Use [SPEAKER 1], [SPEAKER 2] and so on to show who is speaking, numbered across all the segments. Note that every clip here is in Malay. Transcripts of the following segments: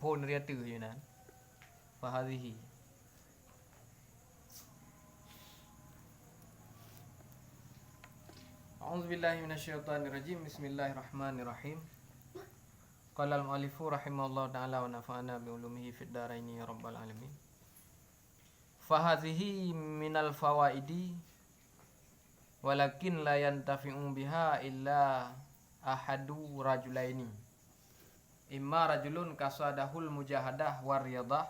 [SPEAKER 1] Pun riata yunan. Fahadhihi. A'udzubillahi minasyaitonirrajim. Bismillahirrahmanirrahim. Qala al-mu'allifu rahimahullah ta'ala wa nafa'ana bi ulumihi fid dharaini ya rabbal alamin. Fahadhihi minal fawaidi walakin la yantafi'u biha illa ahadu rajulaini. Imma rajulun kasadahul mujahadah war riyadah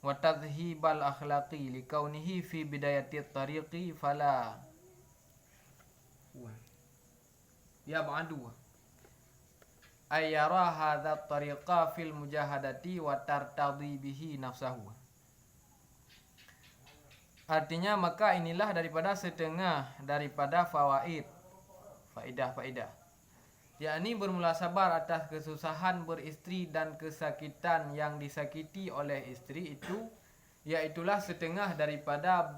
[SPEAKER 1] wa tadhhibal akhlaqi li kaunihi fi bidayati tariqi fala yab'adu ay yara hadha tariqa fil mujahadati wa tartadi bihi nafsahu. Artinya maka inilah daripada setengah daripada fawaid, faidah, yakni bermula sabar atas kesusahan beristri dan kesakitan yang disakiti oleh istri itu, yaitulah setengah daripada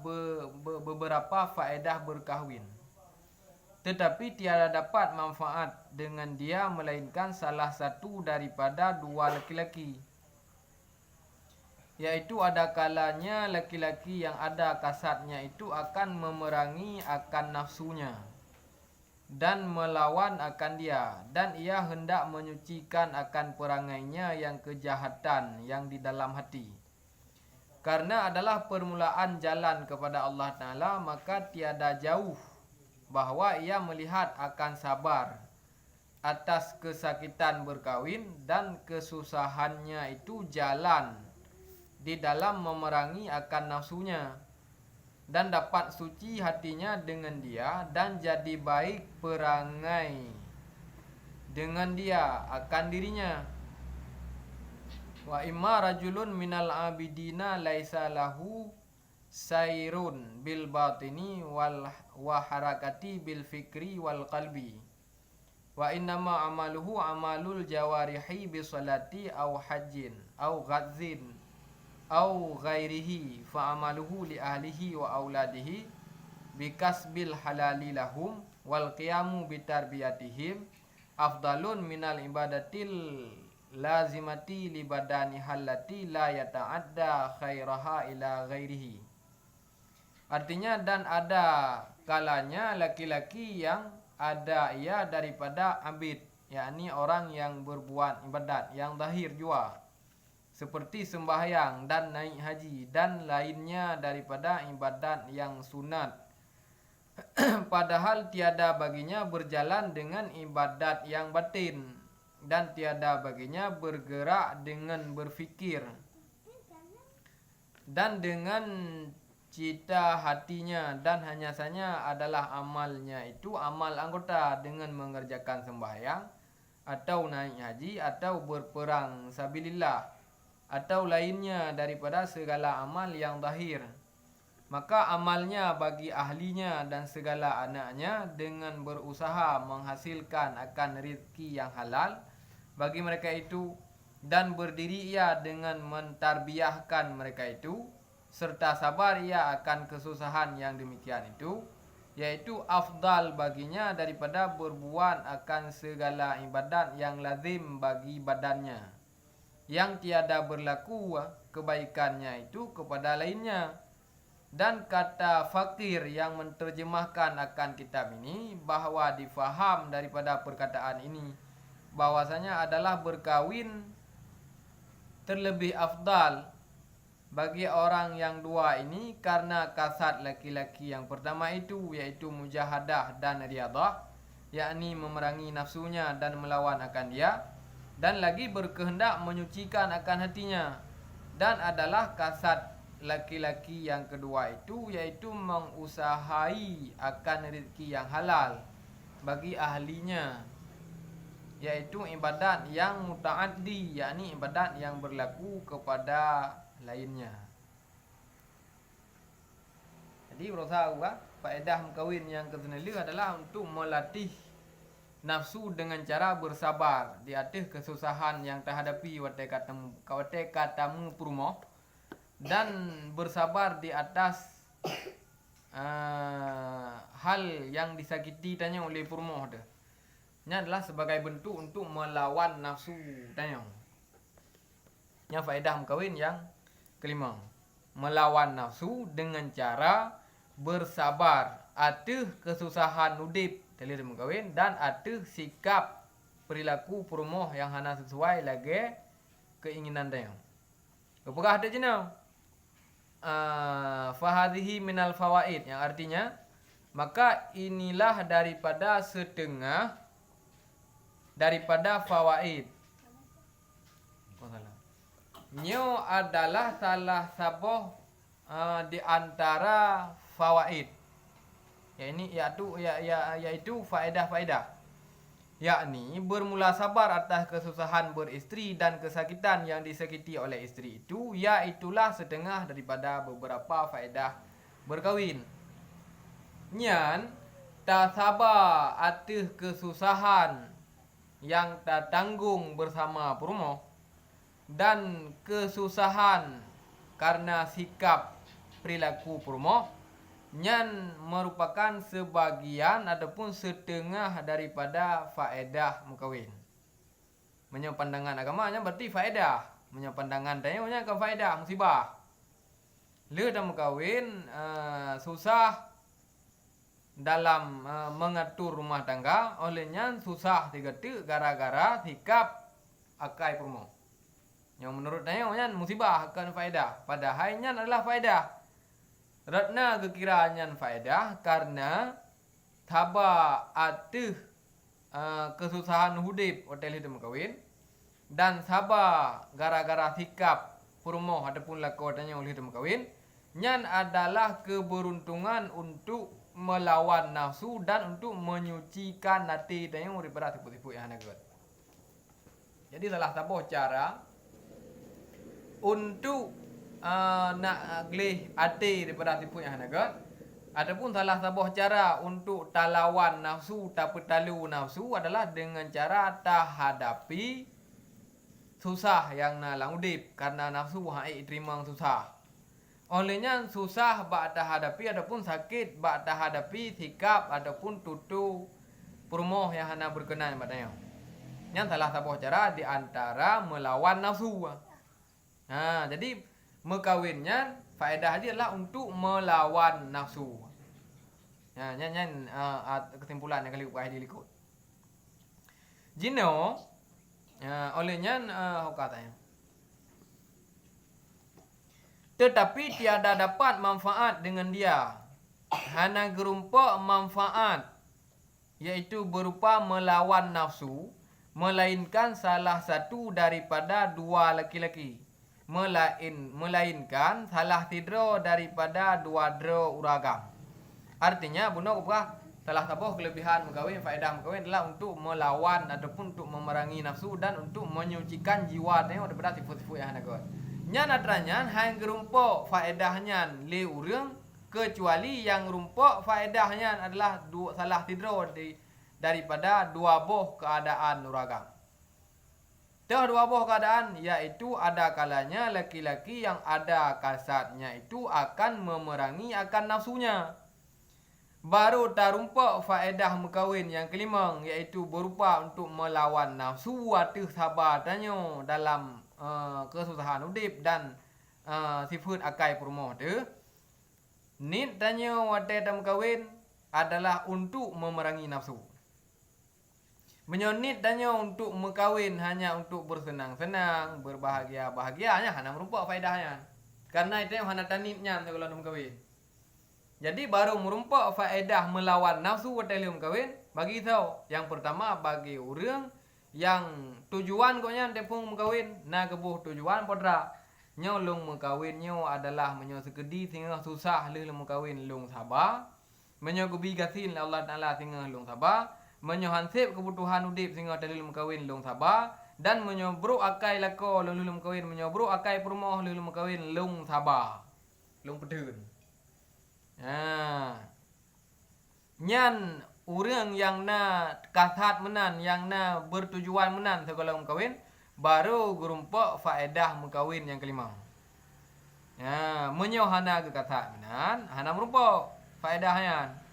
[SPEAKER 1] beberapa faedah berkahwin. Tetapi tiada dapat manfaat dengan dia melainkan salah satu daripada dua laki-laki, yaitu ada kalanya laki-laki yang ada kasatnya itu akan memerangi akan nafsunya dan melawan akan dia, dan ia hendak menyucikan akan perangainya yang kejahatan yang di dalam hati. Karena adalah permulaan jalan kepada Allah Ta'ala, maka tiada jauh bahwa ia melihat akan sabar atas kesakitan berkahwin dan kesusahannya itu jalan di dalam memerangi akan nafsunya, dan dapat suci hatinya dengan dia, dan jadi baik perangai dengan dia akan dirinya. Wa imma rajulun minal abidina laisa lahu sairun bil batini wa harakati bil fikri wal qalbi wa innama amaluhu amalul jawarihi bi salati au hajjin au ghadzin au ghairihi fa amaluhu li ahlihi wa auladihi bi kasbil halali lahum wal qiyamu bi tarbiyatihim afdalun minal ibadatil lazimati li badani hallati la yata'adda khairaha ila ghairihi. Artinya, dan ada kalanya laki-laki yang ada ia daripada abid, yakni orang yang berbuat ibadat yang zahir jua, seperti sembahyang dan naik haji dan lainnya daripada ibadat yang sunat, padahal tiada baginya berjalan dengan ibadat yang batin, dan tiada baginya bergerak dengan berfikir dan dengan cita hatinya, dan hanya saja adalah amalnya itu amal anggota dengan mengerjakan sembahyang atau naik haji atau berperang sabilillah atau lainnya daripada segala amal yang zahir. Maka amalnya bagi ahlinya dan segala anaknya dengan berusaha menghasilkan akan rezeki yang halal bagi mereka itu, dan berdiri ia dengan mentarbiahkan mereka itu, serta sabar ia akan kesusahan yang demikian itu, yaitu afdal baginya daripada berbuat akan segala ibadat yang lazim bagi badannya, yang tiada berlaku kebaikannya itu kepada lainnya. Dan kata fakir yang menterjemahkan akan kitab ini, bahawa difaham daripada perkataan ini bahwasanya adalah berkahwin terlebih afdal bagi orang yang dua ini, karena kasat laki-laki yang pertama itu, yaitu mujahadah dan riyadah, yakni memerangi nafsunya dan melawan akan dia, dan lagi berkehendak menyucikan akan hatinya. Dan adalah kasat laki-laki yang kedua itu, yaitu mengusahai akan rezeki yang halal bagi ahlinya, yaitu ibadat yang mutaaddi, yakni ibadat yang berlaku kepada lainnya. Jadi berusaha juga faedah mengkahwin yang ke-9 adalah untuk melatih nafsu dengan cara bersabar di atas kesusahan yang terhadapi wate katamu purmo, dan bersabar di atas hal yang disakiti tanya oleh purmo. Nya adalah sebagai bentuk untuk melawan nafsu tanya. Yang faedah mengkawin yang kelima. Melawan nafsu dengan cara bersabar atas kesusahan nudip dalam mengkawin dan atas sikap perilaku perumoh yang hana sesuai lagi keinginan dia. Apakah ada jenau? Fahadhihi minal fawaid yang artinya maka inilah daripada setengah daripada fawaid. Nyo adalah salah satu di antara fawaid. Yaitu faedah-faedah. Yakni bermula sabar atas kesusahan beristri dan kesakitan yang disakiti oleh istri itu, iaitulah setengah daripada beberapa faedah berkahwin. Nyan tak sabar atas kesusahan yang tak tanggung bersama perumoh dan kesusahan karena sikap perilaku perumoh, nyan merupakan sebagian ataupun setengah daripada faedah mengkawin. Menyo pandangan agamanya berarti faedah. Menyo pandangan tanya kan faedah musibah. Le dalam mengkawin susah dalam mengatur rumah tangga, olehnya susah digetik gara-gara sikap akai perumoh. Yang menurut tanya musibah akan faedah. Padahal nyan adalah faedah. Ratna kekiranya faedah karena taba atus kesusahan hudip hotel itu mengkawin dan sabar gara-gara sikap perumoh ataupun lakonnya oleh itu mengkawin, nyan adalah keberuntungan untuk melawan nafsu dan untuk menyucikan hati dan yang daripada tipu-tipu yang ada. Jadi salah satu cara untuk nak gleh hati daripada tipu yang ada. Adapun salah satu cara untuk talawan nafsu tak petalu nafsu adalah dengan cara tak hadapi susah yang nalang udip karena nafsu hai terima susah. Olehnya susah bak tak hadapi adapun sakit bak tak hadapi sikap adapun tutu perumoh yang hana berkenan padanya. Yang salah satu cara di antara melawan nafsu. Nah, jadi mekawinnya faedah dia adalah untuk melawan nafsu. Ya, nyan kesimpulan yang kali upah dilikut. Jino olehnya katanya. Tetapi tiada dapat manfaat dengan dia. Hana gerumpa manfaat yaitu berupa melawan nafsu, melainkan salah satu daripada dua laki-laki. Melainkan salah tidro daripada dua dro uragam. Artinya bunuh apa? Salah satu kelebihan mengkawin, faedah mengkawin adalah untuk melawan ataupun untuk memerangi nafsu dan untuk menyucikan jiwa tengok daripada tipu-tipu yang ada. Nyan atranya hang gerumpo faedahnya le urang kecuali yang rumpo faedahnya adalah salah tidro daripada dua boh keadaan uragam. Dua buah keadaan yaitu ada kalanya laki-laki yang ada kasatnya itu akan memerangi akan nafsunya. Baru tarumpa faedah mekawin yang kelima yaitu berupa untuk melawan nafsu atas sabar tanyo dalam kesusahan udip dan sifat akai perumoh tu. Nit tanyo wate dalam mekawin adalah untuk memerangi nafsu. Menyonit tanya untuk mekawin hanya untuk bersenang-senang, berbahagia-bahagianya hanya merupakan faedahnya. Karena itu yang hanya tanitnya kalau mekawin. Jadi baru merupakan faedah melawan nafsu dalam mekawin bagi tahu. Yang pertama bagi orang yang tujuan konya tepung mekawin, na kebuh tujuan podra. Nyo long mekawin nyo adalah menyo sekedi sehingga susah le mekawin long sabar. Menyo gubi gasin Allah Taala sehingga long sabar. Menyohansip kebutuhan udip sehingga dalil mekawin long sabar dan menyobruk akai lako long mekawin menyobruk akai perumoh long mekawin long sabar long pedun. Nyan orang yang na kasat menan yang na bertujuan menan segala mekawin baru gerumpa faedah mekawin yang kelima. Menyohana ke kasat menan hana merupa faedahnya.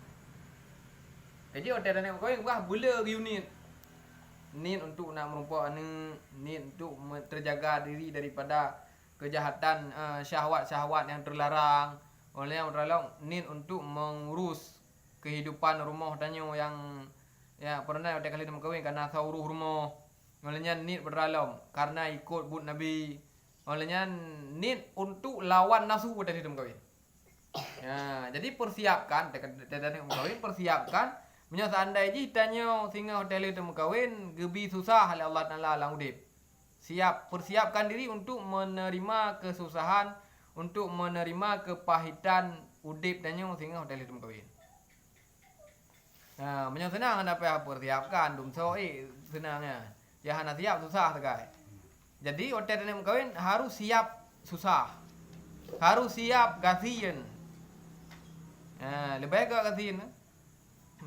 [SPEAKER 1] Jadi hotel dan mekawin bukan bela unit. niat untuk nak merumpa niat untuk terjaga diri daripada kejahatan syahwat-syahwat yang terlarang. Oleh yang terlarang niat untuk mengurus kehidupan rumah tanya yang ya pernah ada kali kahwin karena sauruh rumah. Olehnya niat berdalam karena ikut but Nabi. Olehnya niat untuk lawan nafsu pada dalam kahwin. Ya, jadi persiapkan dalam kahwin persiapkan punya seandainya tanya singa hotel itu kahwin gebi susah oleh Allah Taala lang udip. Persiapkan diri untuk menerima kesusahan, untuk menerima kepahitan udip tanya singa hotel itu kahwin. Nah, punya senang apa persiapkan dum so senangnya. Ya hana siap susah tegai. Jadi hotel dalam kahwin harus siap susah. Harus siap gasian. Lebih agak gasian.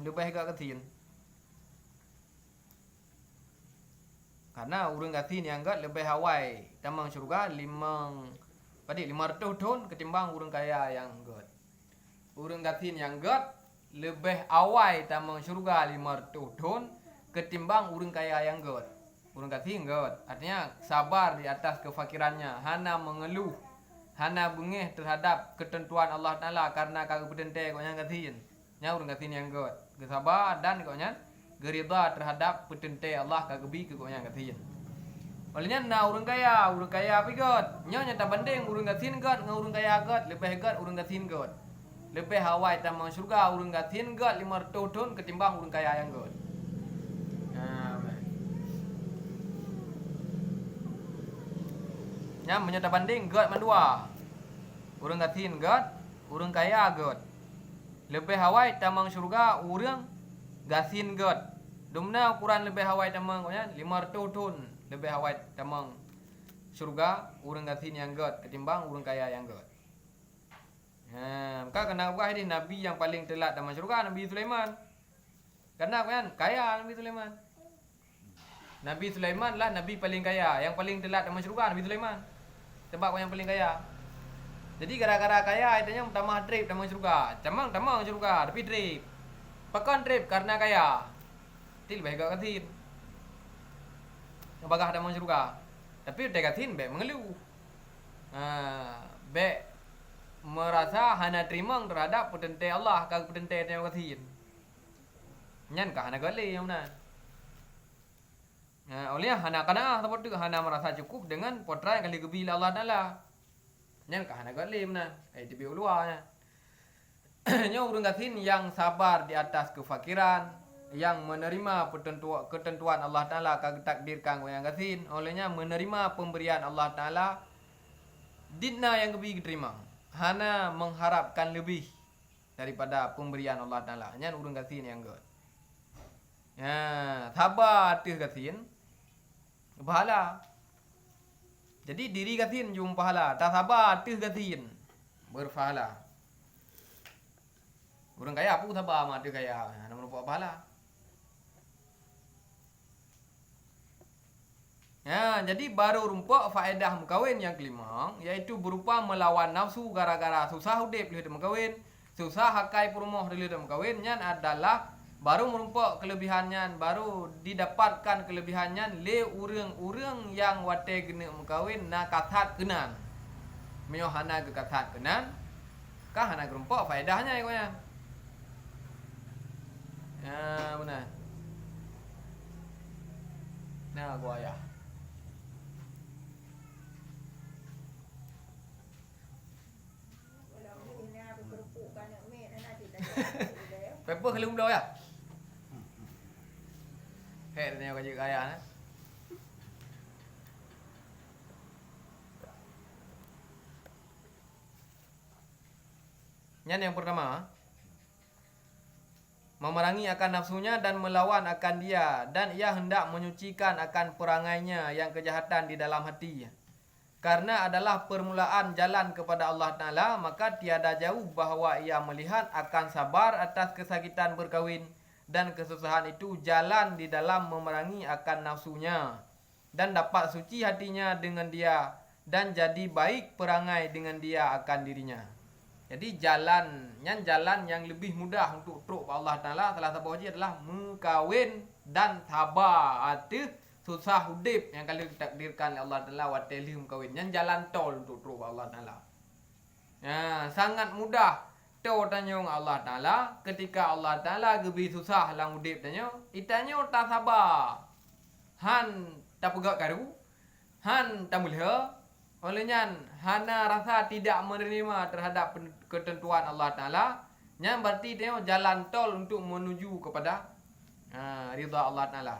[SPEAKER 1] Lebih agak gasian. Karena urang gasian yang agak lebih hawai. Tamang syurga 500 tahun ketimbang urang kaya yang agak. Urang gasian yang agak lebih awai tamang syurga 500 tahun ketimbang urang kaya yang agak. Urang gasian agak. Artinya sabar di atas kefakirannya. Hana mengeluh. Hana bengih terhadap ketentuan Allah Ta'ala karena kagak berdentai kau yang gasian. Nya urang gasian yang agak. Kesabar dan kau nya gerida terhadap berdentai Allah kagak bi kau yang gasian. Olehnya na urang kaya apa agak. Nya nyata banding urang gasian agak dengan urang kaya agak lebih agak urang gasian agak. Lebih hawai tamang surga urang gasian agak 500 tahun ketimbang urang kaya yang agak. Nya menyata banding god mandua. Urang gatin god, urang kaya god. Lebih hawai tamang surga urang gasin god. Dumna ukuran lebih hawai tamang nya 500 tahun lebih hawai tamang surga urang gasin yang god ketimbang urang kaya yang god. Maka kenapa ini nabi yang paling telat tamang surga Nabi Sulaiman. Karena kan kaya Nabi Sulaiman. Nabi Sulaiman lah nabi paling kaya, yang paling telat tamang surga Nabi Sulaiman. Sebab yang paling kaya. Jadi gara-gara kaya itanya tamah trip tamang surga. Tamang surga tapi trip. Pakan trip karena kaya. Til baik katin. Bagah tamang surga. Tapi udah katin be mengeluh. Be merasa hana terima terhadap potensi Allah kag potensi yang katin. Nyan ka hana gale yang mana? Oleh hana kana seperti hana merasa cukup dengan potra yang kali gebila Allah Taala. Nyan ka hana galim na, tibi ulua. Nya urang gasin yang sabar di atas kefakiran, yang menerima ketentuan Allah Taala kag takdirkan yang gasin, olehnya menerima pemberian Allah Taala dinna yang gebi diterima. Hana mengharapkan lebih daripada pemberian Allah Taala. Nyan urang gasin yang god. Sabar teh gasin pahala. Jadi diri gatin jum pahala, tak sabar teh gatin berpahala. Urang kaya apa sabar mah teh kaya, namun buat pahala. Jadi baru rumpuk faedah mengkawin yang kelima, yaitu berupa melawan nafsu gara-gara susah udip lihat mengkawin, susah hakai perumah lihat mengkawin, nyan adalah baru merumpuk kelebihannya, baru didapatkan kelebihannya le urang-urang yang wate gena mengkawin na kasat kenan. Menyo hana ke kasat kenan, kah hana gerumpuk faedahnya ya konya. Benar. Nah gua ya. Pepe kelum dah ya. Ni kerja kaya ni. Yang pertama, memerangi akan nafsunya dan melawan akan dia, dan ia hendak menyucikan akan perangainya yang kejahatan di dalam hati. Karena adalah permulaan jalan kepada Allah Ta'ala, maka tiada jauh bahawa ia melihat akan sabar atas kesakitan berkahwin, dan kesusahan itu jalan di dalam memerangi akan nafsunya, dan dapat suci hatinya dengan dia, dan jadi baik perangai dengan dia akan dirinya. Jadi jalan yang lebih mudah untuk truk Allah Ta'ala salah satu adalah mengkawin dan sabar ada susah hudip yang kalau ditakdirkan oleh Allah Taala wa telihum kawin yang jalan tol untuk terus Allah Taala. Sangat mudah to tanya Allah Taala ketika Allah Taala gebi susah lang hudip tanya itanya tak sabar han tak pegak karu han tak mulha olehnya hana rasa tidak menerima terhadap ketentuan Allah Taala yang berarti dia jalan tol untuk menuju kepada ridha Allah Taala.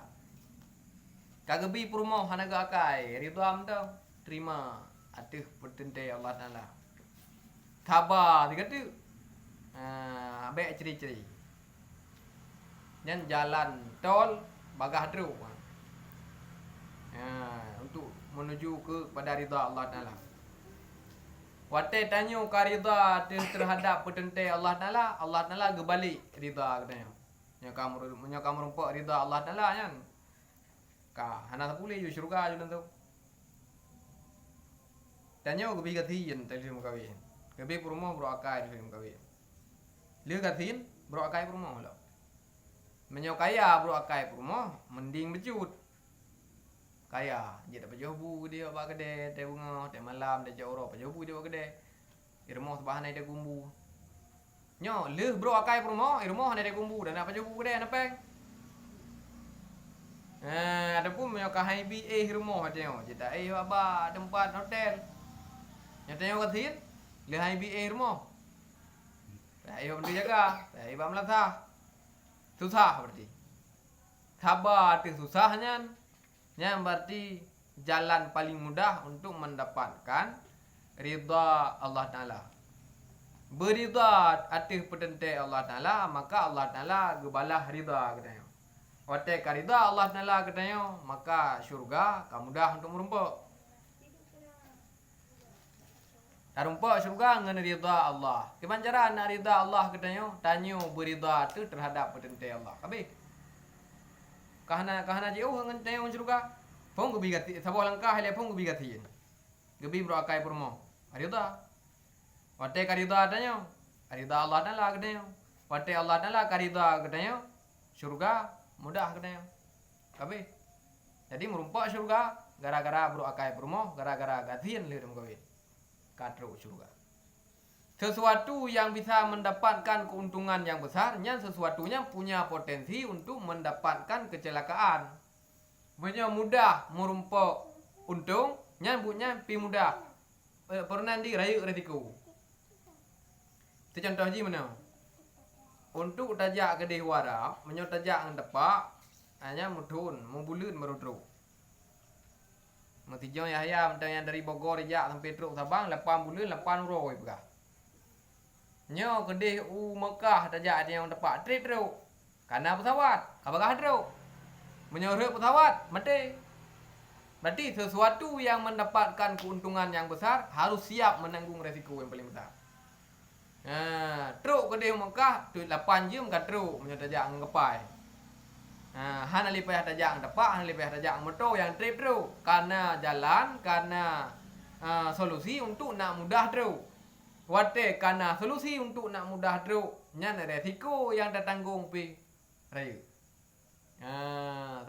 [SPEAKER 1] Kagebi purmo hanaga akai ridha amda terima atuh pertentai Allah Taala. Sabar dikata baik ciri-ciri. Yang jalan tol bagah teruk. Untuk menuju kepada ridha Allah Taala. Wate tanya ka ridha terhadap pertentai Allah Taala gebalik ridha katanya. Nya kamu rumpak ridha Allah Taala kan. Ka hana sapule ju syurga ju tentu. Tanya gebi gatiin tadi mukawin. Gebi purmo bro akai di mukawin. Liu gatiin bro akai purmo lo. Menyo kaya bro akai purmo mending becut. Kaya je tak pajobu dia ba gede te bunga te malam te joro pajobu dia ba gede. Irmo sebahana dia gumbu. Nyo leh bro akai purmo irmo hana dia gumbu dan apa pajobu gede na peng. Ada pun menyo ka hai bi irmo hateo je tak baba tempat hotel. Nyatanya katin leh hai bi irmo. Ayo benda jaga, ayo ba melatah. Susah berarti. Sabar tu susahnya. Yang berarti jalan paling mudah untuk mendapatkan ridha Allah Ta'ala. Beridha atas pertentai Allah Ta'ala, maka Allah Ta'ala gebalah ridha katanya. Wate ka ridha Allah Ta'ala katanya, maka syurga mudah untuk merumpak. Tarumpak syurga dengan ridha Allah. Gimana cara nak ridha Allah katanya? Tanya beridha tu terhadap pertentai Allah. Habis. Kahana jauh dengan tanya syurga. Pong gebi gati sabah langkah le pong gebi gatiin. Gebi bro akai purmo. Ridha. Wate ka ridha tanya. Ridha Allah Taala katanya. Wate Allah Taala ka ridha katanya. Syurga mudah katanya. Habis. Jadi merumpak syurga gara-gara bro akai purmo, gara-gara gatiin le dem gawe. Katro syurga. Sesuatu yang bisa mendapatkan keuntungan yang besarnya sesuatunya punya potensi untuk mendapatkan kecelakaan. Punya mudah merumpak untung, nyambutnya pi mudah. Pernah di rayu resiko. Itu contoh ji mana? Untuk tajak ke dewara, menyo tajak ang depak, hanya mudun, membulun meruduk. Mati jong Yahya yang dari Bogor ya sampai Truk Sabang 8 bulan 8 roi pegah. Nyo kedih Mekah tajak dia yang dapat trip Truk. Karena pesawat, apakah Truk? Menyorot pesawat, mati. Berarti sesuatu yang mendapatkan keuntungan yang besar harus siap menanggung resiko yang paling besar. Truk kedih Mekah tu 8 jam kat Truk menyo tajak ngepai. Han alipayah tajak depak, han alipayah tajak motor yang trip terus. Karena jalan, karena solusi untuk nak mudah terus. Wate karena solusi untuk nak mudah terus. Nyan resiko yang tertanggung pi raya.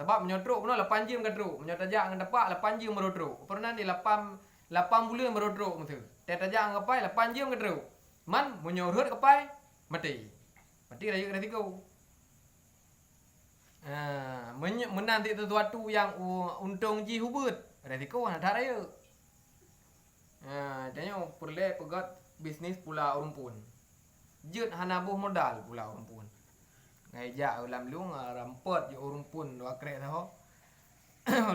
[SPEAKER 1] Sebab menyotruk pun 8 jam ke terus. Menyotajak depak 8 jam baru terus. Pernah di 8 bulan baru terus mesti. Tajak ngapai 8 jam ke terus. Man menyorot kepai mati. Mati raya resiko. Menanti sesuatu yang untung ji hubut resiko ada raya. Tanya perlu pegat bisnis pula rumpun. Jut hanabuh modal pula rumpun. Ngajak ulam lung rampot je rumpun dua krek tahu.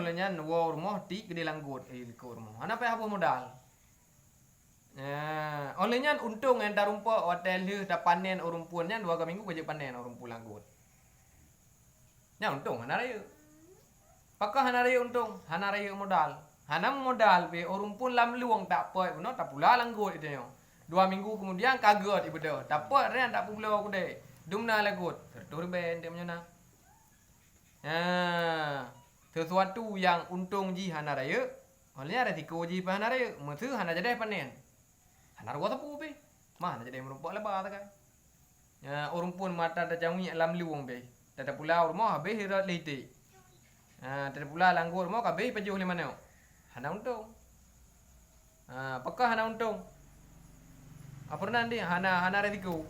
[SPEAKER 1] Olehnya nuwa rumah ti gede langgut ko rumah. Ana pa habuh modal. Olehnya untung entar rumput hotel he dah panen rumpunnya 2 minggu kerja panen rumpun langgut. Ya untung hana raya. Pakah hana raya untung, hana raya modal. Hana modal be orang pun lam luang tak apa, no tak pula langgut itu yo. 2 minggu kemudian kaget ibu dah. Tak apa ren tak pula aku deh. Dumna lagut. Tertur ben dia menyana. Sesuatu yang untung ji hana raya, olehnya resiko ji pa hana raya. Mesti hana jadi panen. Hana ruah tapu be. Mana jadi merumpak lebar tak kan. Orang pun mata dah jauh lam luang be. Tada pula rumah habis hirat litik. Tada pula langgur rumah habis pajuh li mana? Hana untung. Apakah hana untung? Apa nanti hana resiko.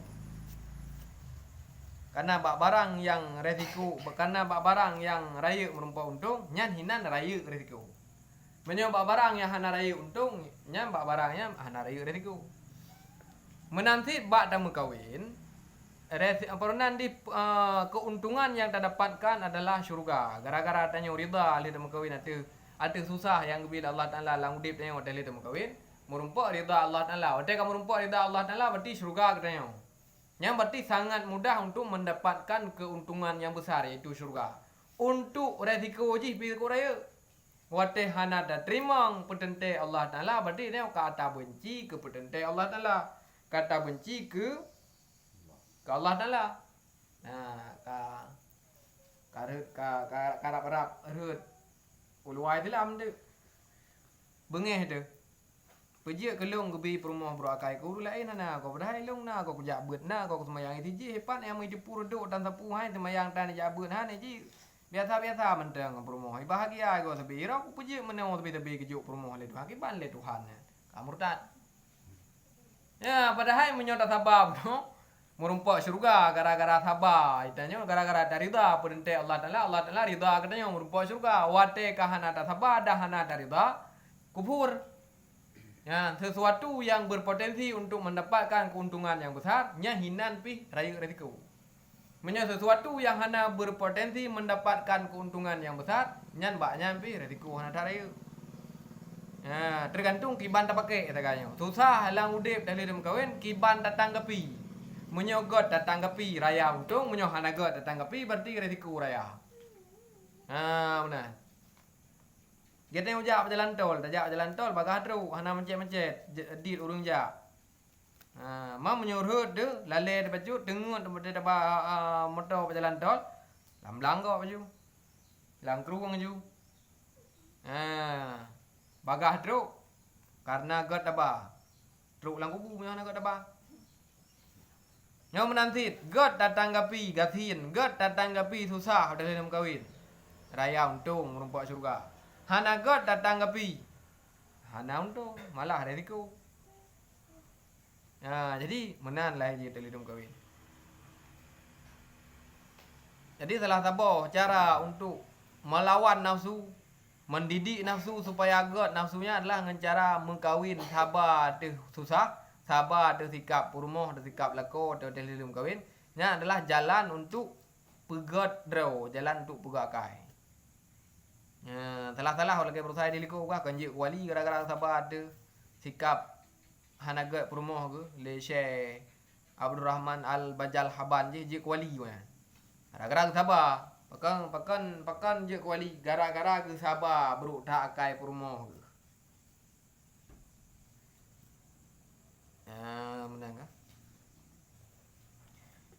[SPEAKER 1] Karena barang yang resiko, karena barang yang raya merumpah untung, nyan hinan raya resiko. Menyoba barang yang hana raya untung, nyan barangnya hana raya resiko. Menanti bak tamu kawin, nanti keuntungan yang terdapatkan adalah syurga. Gara-gara tanya rida ahli tamu kawin ada susah yang bila Allah Taala lang udip tanya ahli tamu kawin, merumpah rida Allah Taala. Wate kamu merumpah rida Allah Taala berarti syurga katanya. Yang berarti sangat mudah untuk mendapatkan keuntungan yang besar yaitu syurga. Untuk resiko je resiko raya. Wate hana dah terima petente Allah Taala berarti dia kata benci ke petente Allah Taala. Kata benci ke Allah Taala. Karap rut. Uluai tu lah tu. Bengeh tu. Pejik kelong kebi perumah berakai ku lain na kau berdai long na kau jabut na kau semayang itu hebat yang mai dipur duk dan sapu hai semayang tan jabut han ji biasa mentang perumah bahagia kau sebi ra ku pejik menang tebi kejuk perumah le Tuhan kiban le Tuhan kamu murtad ya padahal menyota sabar no merumpak syurga gara-gara sabar itanya gara-gara dari ridha perinte Allah Taala ridha katanya merumpak syurga wate kahana ada sabar dah hana ada ridha kufur. Ya, sesuatu yang berpotensi untuk mendapatkan keuntungan yang besar, nya hinan pi raya resiko. Sesuatu yang hana berpotensi mendapatkan keuntungan yang besar, nyan baknya pi resiko hana raya. Ya, tergantung kiban tak pakai katanya. Susah lang udip dalam kawin, kiban datang kepi. Menyogot datang kepi raya untung, hana got datang kepi berarti resiko raya. Benar. Kita yang ujak jalan tol, bagah teruk, hana mencet, dit urung jak. Mam menyuruh de, lalai de baju, dengut de motor jalan tol, lam kau baju, lam kerung baju. Bagah teruk, karena got apa? Teruk lang kubu punya hana got apa? Yang menanti, got datang gapi, gatin, got datang gapi susah dalam kawin. Raya untung merumpak syurga. Hana got datang kepi. Hana untung, malah resiko. Jadi menan lah je telidum kawin. Jadi salah satu cara untuk melawan nafsu, mendidik nafsu supaya got nafsunya adalah dengan cara mengkawin sabar tu susah, sabar tu sikap purmoh, tu sikap lako, tu telidum kawin. Nya adalah jalan untuk pegot draw, jalan untuk pegakai. Salah oleh berusaha diliko kah kanji wali gara-gara sabar ada sikap hanagat perumoh ke le Syekh Abdul Rahman Al-Bajal Haban je wali kan. Gara-gara sabar pakan je wali gara-gara ke sabar beruk tak akai perumoh ke. Menang kah?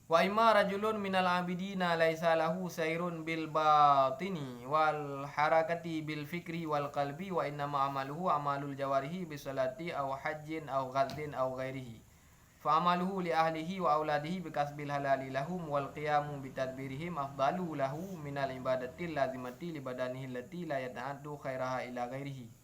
[SPEAKER 1] Wa imma rajulun minal abidina laisa lahu sairun bil batini wal harakati bil fikri wal qalbi wa innama amaluhu amalul jawarihi bis salati aw hajjin aw ghadin aw ghairihi fa amaluhu li ahlihi wa auladihi bi kasbil halali lahum wal qiyamu bi tadbirihim afdalu lahu minal ibadatil lazimati li badanihi allati la yata'addu khairaha ila ghairihi.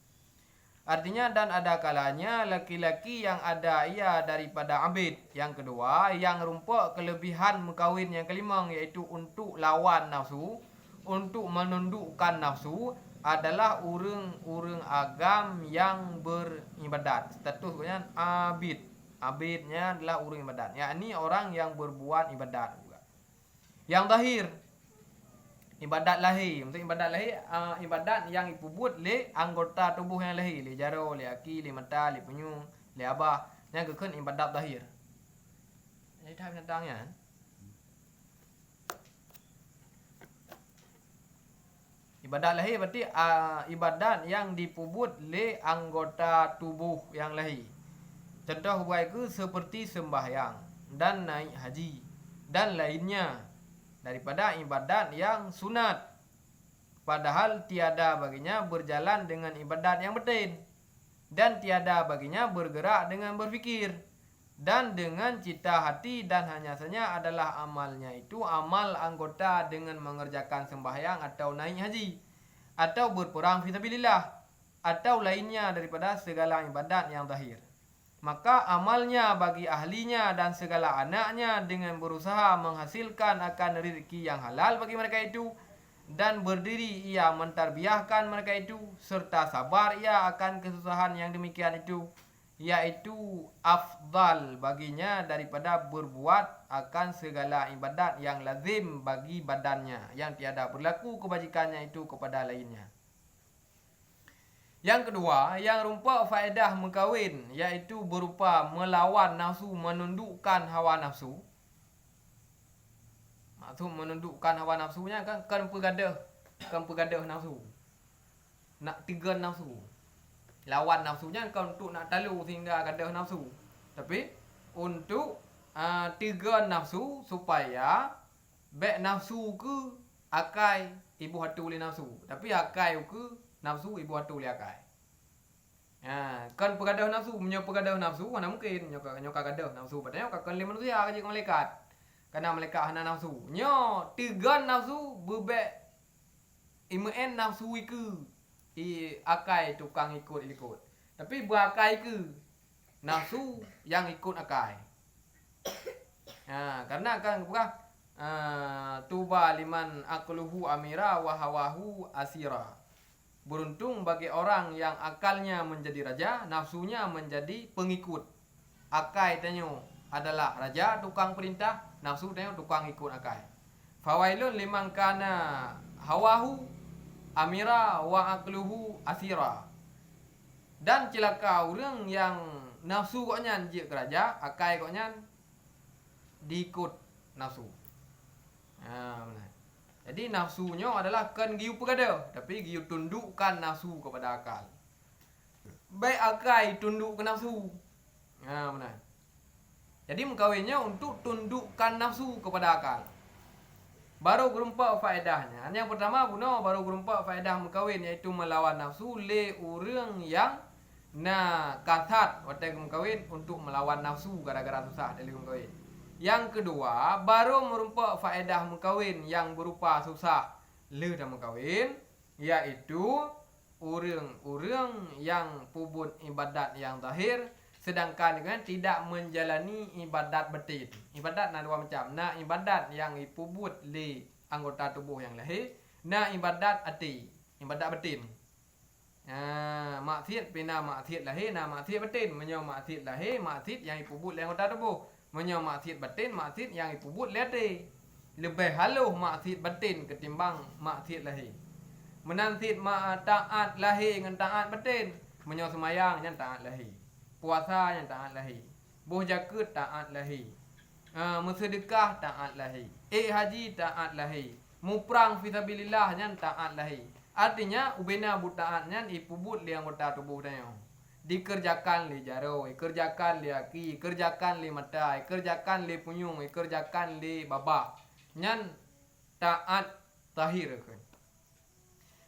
[SPEAKER 1] Artinya dan ada kalanya laki-laki yang ada ia daripada abid. Yang kedua yang rumpuk kelebihan mengkawin. Yang kelima iaitu untuk lawan nafsu, untuk menundukkan nafsu adalah urang agam yang beribadat. Statusnya abid. Abidnya adalah urang ibadat. Yakni orang yang berbuat ibadat juga. Yang zahir ibadat lahir. Untuk ibadat lahir, ibadat yang dipubut le anggota tubuh yang lahir, le jaro, le aki, le mata, le penyung, le abah. Yang kekun ibadat lahir. Ini dah binatangnya. Ibadat lahir berarti ibadat yang dipubut le anggota tubuh yang lahir. Contoh buat itu seperti sembahyang dan naik haji dan lainnya daripada ibadat yang sunat, padahal tiada baginya berjalan dengan ibadat yang batin dan tiada baginya bergerak dengan berfikir dan dengan cita hati, dan hanya saja adalah amalnya itu amal anggota dengan mengerjakan sembahyang atau naik haji atau berperang fisabilillah atau lainnya daripada segala ibadat yang zahir. Maka amalnya bagi ahlinya dan segala anaknya dengan berusaha menghasilkan akan rezeki yang halal bagi mereka itu, dan berdiri ia mentarbiahkan mereka itu, serta sabar ia akan kesusahan yang demikian itu, yaitu afdal baginya daripada berbuat akan segala ibadat yang lazim bagi badannya, yang tiada berlaku kebajikannya itu kepada lainnya. Yang kedua, yang rupa faedah mengkawin, yaitu berupa melawan nafsu, menundukkan hawa nafsu. Maksud menundukkan hawa nafsunya kan pegadah nafsu. Nak tegan nafsu. Lawan nafsunya kan untuk nak talu sehingga gadah nafsu. Tapi untuk tegan nafsu supaya baik nafsu ke akai ibu hatu oleh nafsu. Tapi akai ke nafsu ibu hatu oleh akai. Kan pegadah nafsu, menyo pegadah nafsu mana mungkin nyoka gadah nafsu padahal kan le manusia kaji malaikat. Karena malaikat hana nafsu. Nyo tegan nafsu bebek imen nafsu iku. Akai tukang ikut. Tapi berakai ke nafsu yang ikut akai. Karena kan tuba liman aqluhu amira wa hawahu asira. Beruntung bagi orang yang akalnya menjadi raja, nafsunya menjadi pengikut. Akai tanyo adalah raja, tukang perintah, nafsu tanyo tukang ikut akai. Fawailun liman kana hawahu amira wa aqluhu asira. Dan celaka orang yang nafsu koknya je ke raja, akai koknya diikut nafsu. Jadi nafsunya adalah kan giu pegada, tapi giu tundukkan nafsu kepada akal. Baik akai tunduk ke nafsu. Benar. Jadi mengkawinnya untuk tundukkan nafsu kepada akal. Baru berempat faedahnya. Yang pertama baru berempat faedah mengkawin, iaitu melawan nafsu le orang yang kasat waktu mengkawin untuk melawan nafsu gara-gara susah dalam mengkawin. Yang kedua, baru merupakan faedah mengkawin yang berupa susah le dalam mengkawin, yaitu orang-orang yang pubut ibadat yang zahir, sedangkan dengan tidak menjalani ibadat batin. Ibadat ada dua macam. Nak ibadat yang pubut le anggota tubuh yang lahir, nak ibadat hati, ibadat batin. Maksiat pina maksiat lahir, nak maksiat batin. Menyo maksiat lahir, maksiat yang pubut le anggota tubuh. Menyo maksiat batin, maksiat yang pubut le hati. Lebih halus maksiat batin ketimbang maksiat lahir. Menansit taat lahir dengan taat batin. Menyo semayang yang taat lahir. Puasa yang taat lahir. Boh jaket taat lahir. Bersedekah taat lahir. Haji taat lahir. Muprang fisabilillah yang taat lahir. Artinya ubena butaatnya ipubut li anggota tubuh dia. Dikerjakan li jaro, kerjakan li aki, kerjakan li mata, kerjakan li punyung, kerjakan li baba. Nyan taat tahir kan.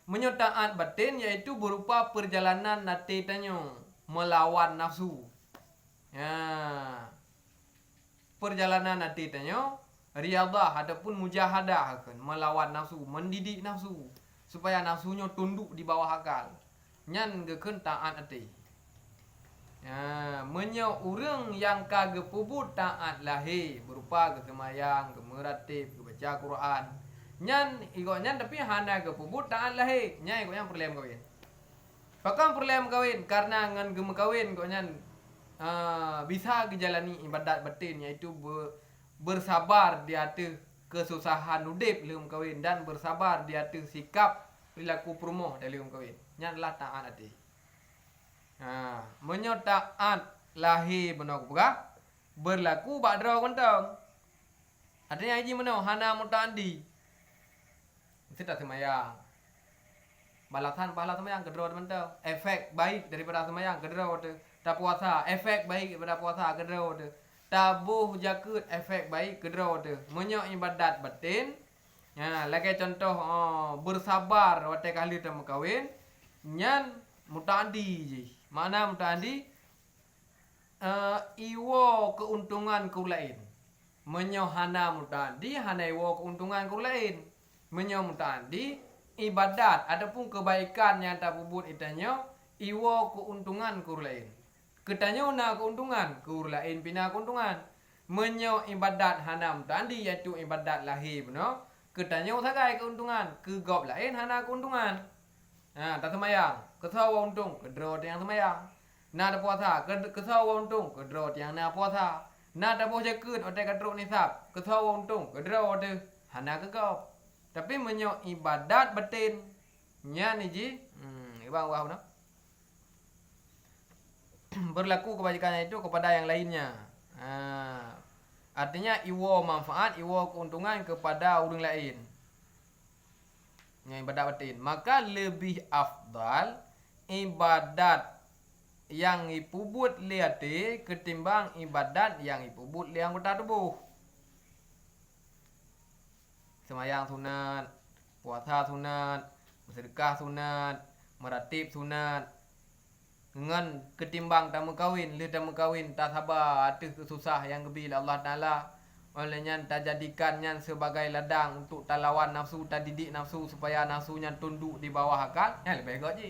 [SPEAKER 1] Menyo taat batin yaitu berupa perjalanan nati tanyo melawan nafsu. Perjalanan nati tanyo riyadhah ataupun mujahadah kan, melawan nafsu, mendidik nafsu supaya nafsunya tunduk di bawah akal. Nyan gekeun taat ati. Menyo orang yang kagak pubut taat lahir berupa kesemayang, kemeratib, kebaca Quran. Nyan igoknya tapi hana ke pubut taat lahir. Nyan igoknya perlem kawin. Pakam perlem kawin karena ngan gem kawin igoknya bisa dijalani ibadat batin, yaitu bersabar di atas kesusahan udip dalam kawin, dan bersabar di atas sikap perilaku perumoh dalam kawin. Nyan adalah taat hati. Menyo taat lahir benar pula berlaku badra kontong. Artinya haji menau hana mutandi. Kita semayang. Balasan pahala semayang kedra mentau. Efek baik daripada semayang kedra tu. Tak puasa efek baik daripada puasa kedra tu. Tabuh jaket efek baik kedra tu. Menyo ibadat batin. Lagi contoh bersabar waktu kali tu kawin. Nyan mutandi je. Mana mutandi iwo keuntungan ku lain. Menyo hana mutadi hana iwo keuntungan ku lain. Menyo mutadi ibadat adapun kebaikan yang tak bubut itanyo iwo keuntungan ku lain. Ketanyo na keuntungan ku lain pina keuntungan. Menyo ibadat hana mutadi yaitu ibadat lahir no. Ketanyo sagai keuntungan ke gop lain hana keuntungan. Nah, tak semayang, kesawa untung, kedro yang semayang. Nah, ada puasa, kesawa untung, kedro yang na puasa. Nah, ada puasa kut, otak kedro nisab, kesawa untung, kedro otak hana kegop. Tapi menyo ibadat batin, nya ni ji, ibang wah no. Berlaku kebajikannya itu kepada yang lainnya. Artinya iwo manfaat, iwo keuntungan kepada orang lain. Yang ibadat batin. Maka lebih afdal ibadat yang ipubut liati ketimbang ibadat yang ipubut li anggota tubuh. Semayang sunat, puasa sunat, bersedekah sunat, meratib sunat. Dengan ketimbang tamu kawin, li tamu kawin tak sabar ada susah yang gebila Allah Taala. Olehnya tak jadikannya sebagai ladang untuk talawan nafsu, tak didik nafsu supaya nafsunya tunduk di bawah akal. Ya lebih baik je.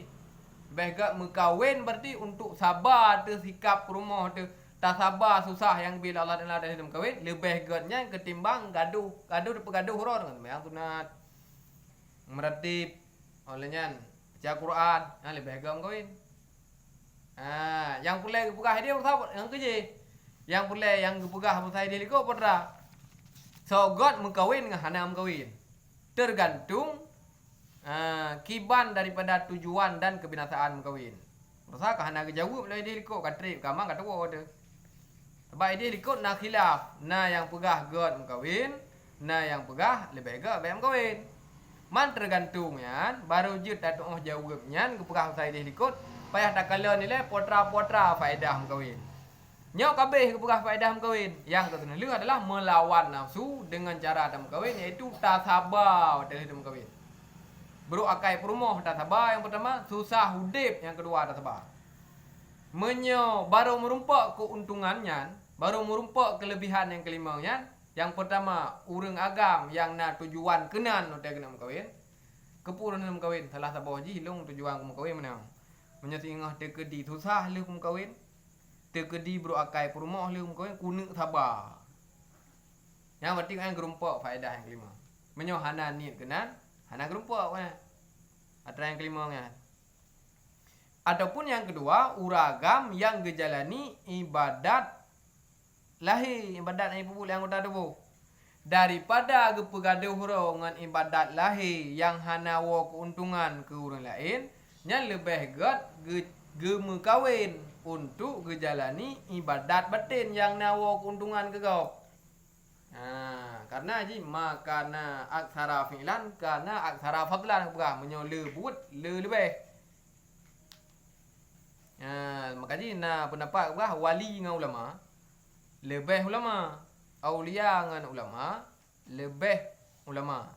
[SPEAKER 1] Lebih baik mengkawin berarti untuk sabar tu sikap rumah tu. Tak sabar susah yang bila Allah Taala dah kawin, lebih baiknya ketimbang gaduh bergaduh huruf dengan yang sunat. Meratib olehnya baca Quran, lebih baik mengkawin. Yang pulai pegah dia bersama yang kerja. Yang pulai yang pegah bersama dia liko pada. So God mengkawin dengan hana mengkawin. Tergantung kiban daripada tujuan dan kebinasaan mengkawin. Rasa hana kejawab lah dia liko katrip kamang katawa ada. Sebab dia liko nak khilaf. Na yang pegah God mengkawin, na yang pegah lebih baik baik mengkawin. Man tergantungnya baru jut datang jawabnya kepegah bersama dia liko. Payah tak kala nilai potra-potra faedah mengkawin. Nyok kabeh kepegah faedah mengkawin. Yang tertentu adalah melawan nafsu dengan cara dalam mengkawin iaitu tak sabar dalam mengkawin. Beruk akai perumah tak sabar yang pertama, susah hudip yang kedua tak sabar. Menyo baru merumpak keuntungannya, baru merumpak kelebihan yang kelimanya. Yang pertama, urang agam yang nak tujuan kenan untuk kena mengkawin. Kepurunan mengkawin salah sabar ji hilung tujuan mengkawin mana. Menyesingah terkedi susah lu kawin. Terkedi bro akai perumah lu kawin kuning sabar. Yang penting yang gerumpak faedah yang kelima. Menyo hana niat kenan, hana gerumpak kan. Atau yang kelima kan. Ataupun yang kedua, uragam yang gejalani ibadat lahir, ibadat yang ibu yang udah tubuh. Daripada gepegaduh dengan ibadat lahir yang hana wa keuntungan ke orang lain, nya lebih gemu kawin untuk gejalani ibadat batin yang nawa keuntungan ke kau. Karena ji makana aksara fi'lan karena aksara fadlan bukan menyo lebut lebih. Maka ji na pendapat bukan wali dengan ulama lebih ulama, aulia dengan ulama lebih ulama.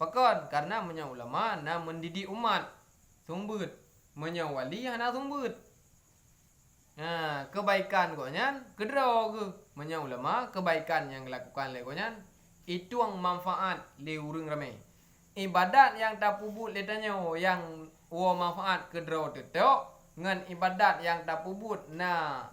[SPEAKER 1] Pakon karena menyo ulama na mendidik umat. Sumbut menyawali hana sumbut. Kebaikan koknya kedro ke menyaw ulama kebaikan yang dilakukan oleh koknya itu yang manfaat le urang ramai. Ibadat yang tak pubut le tanyo yang wo manfaat kedro tetok ngan ibadat yang tak pubut na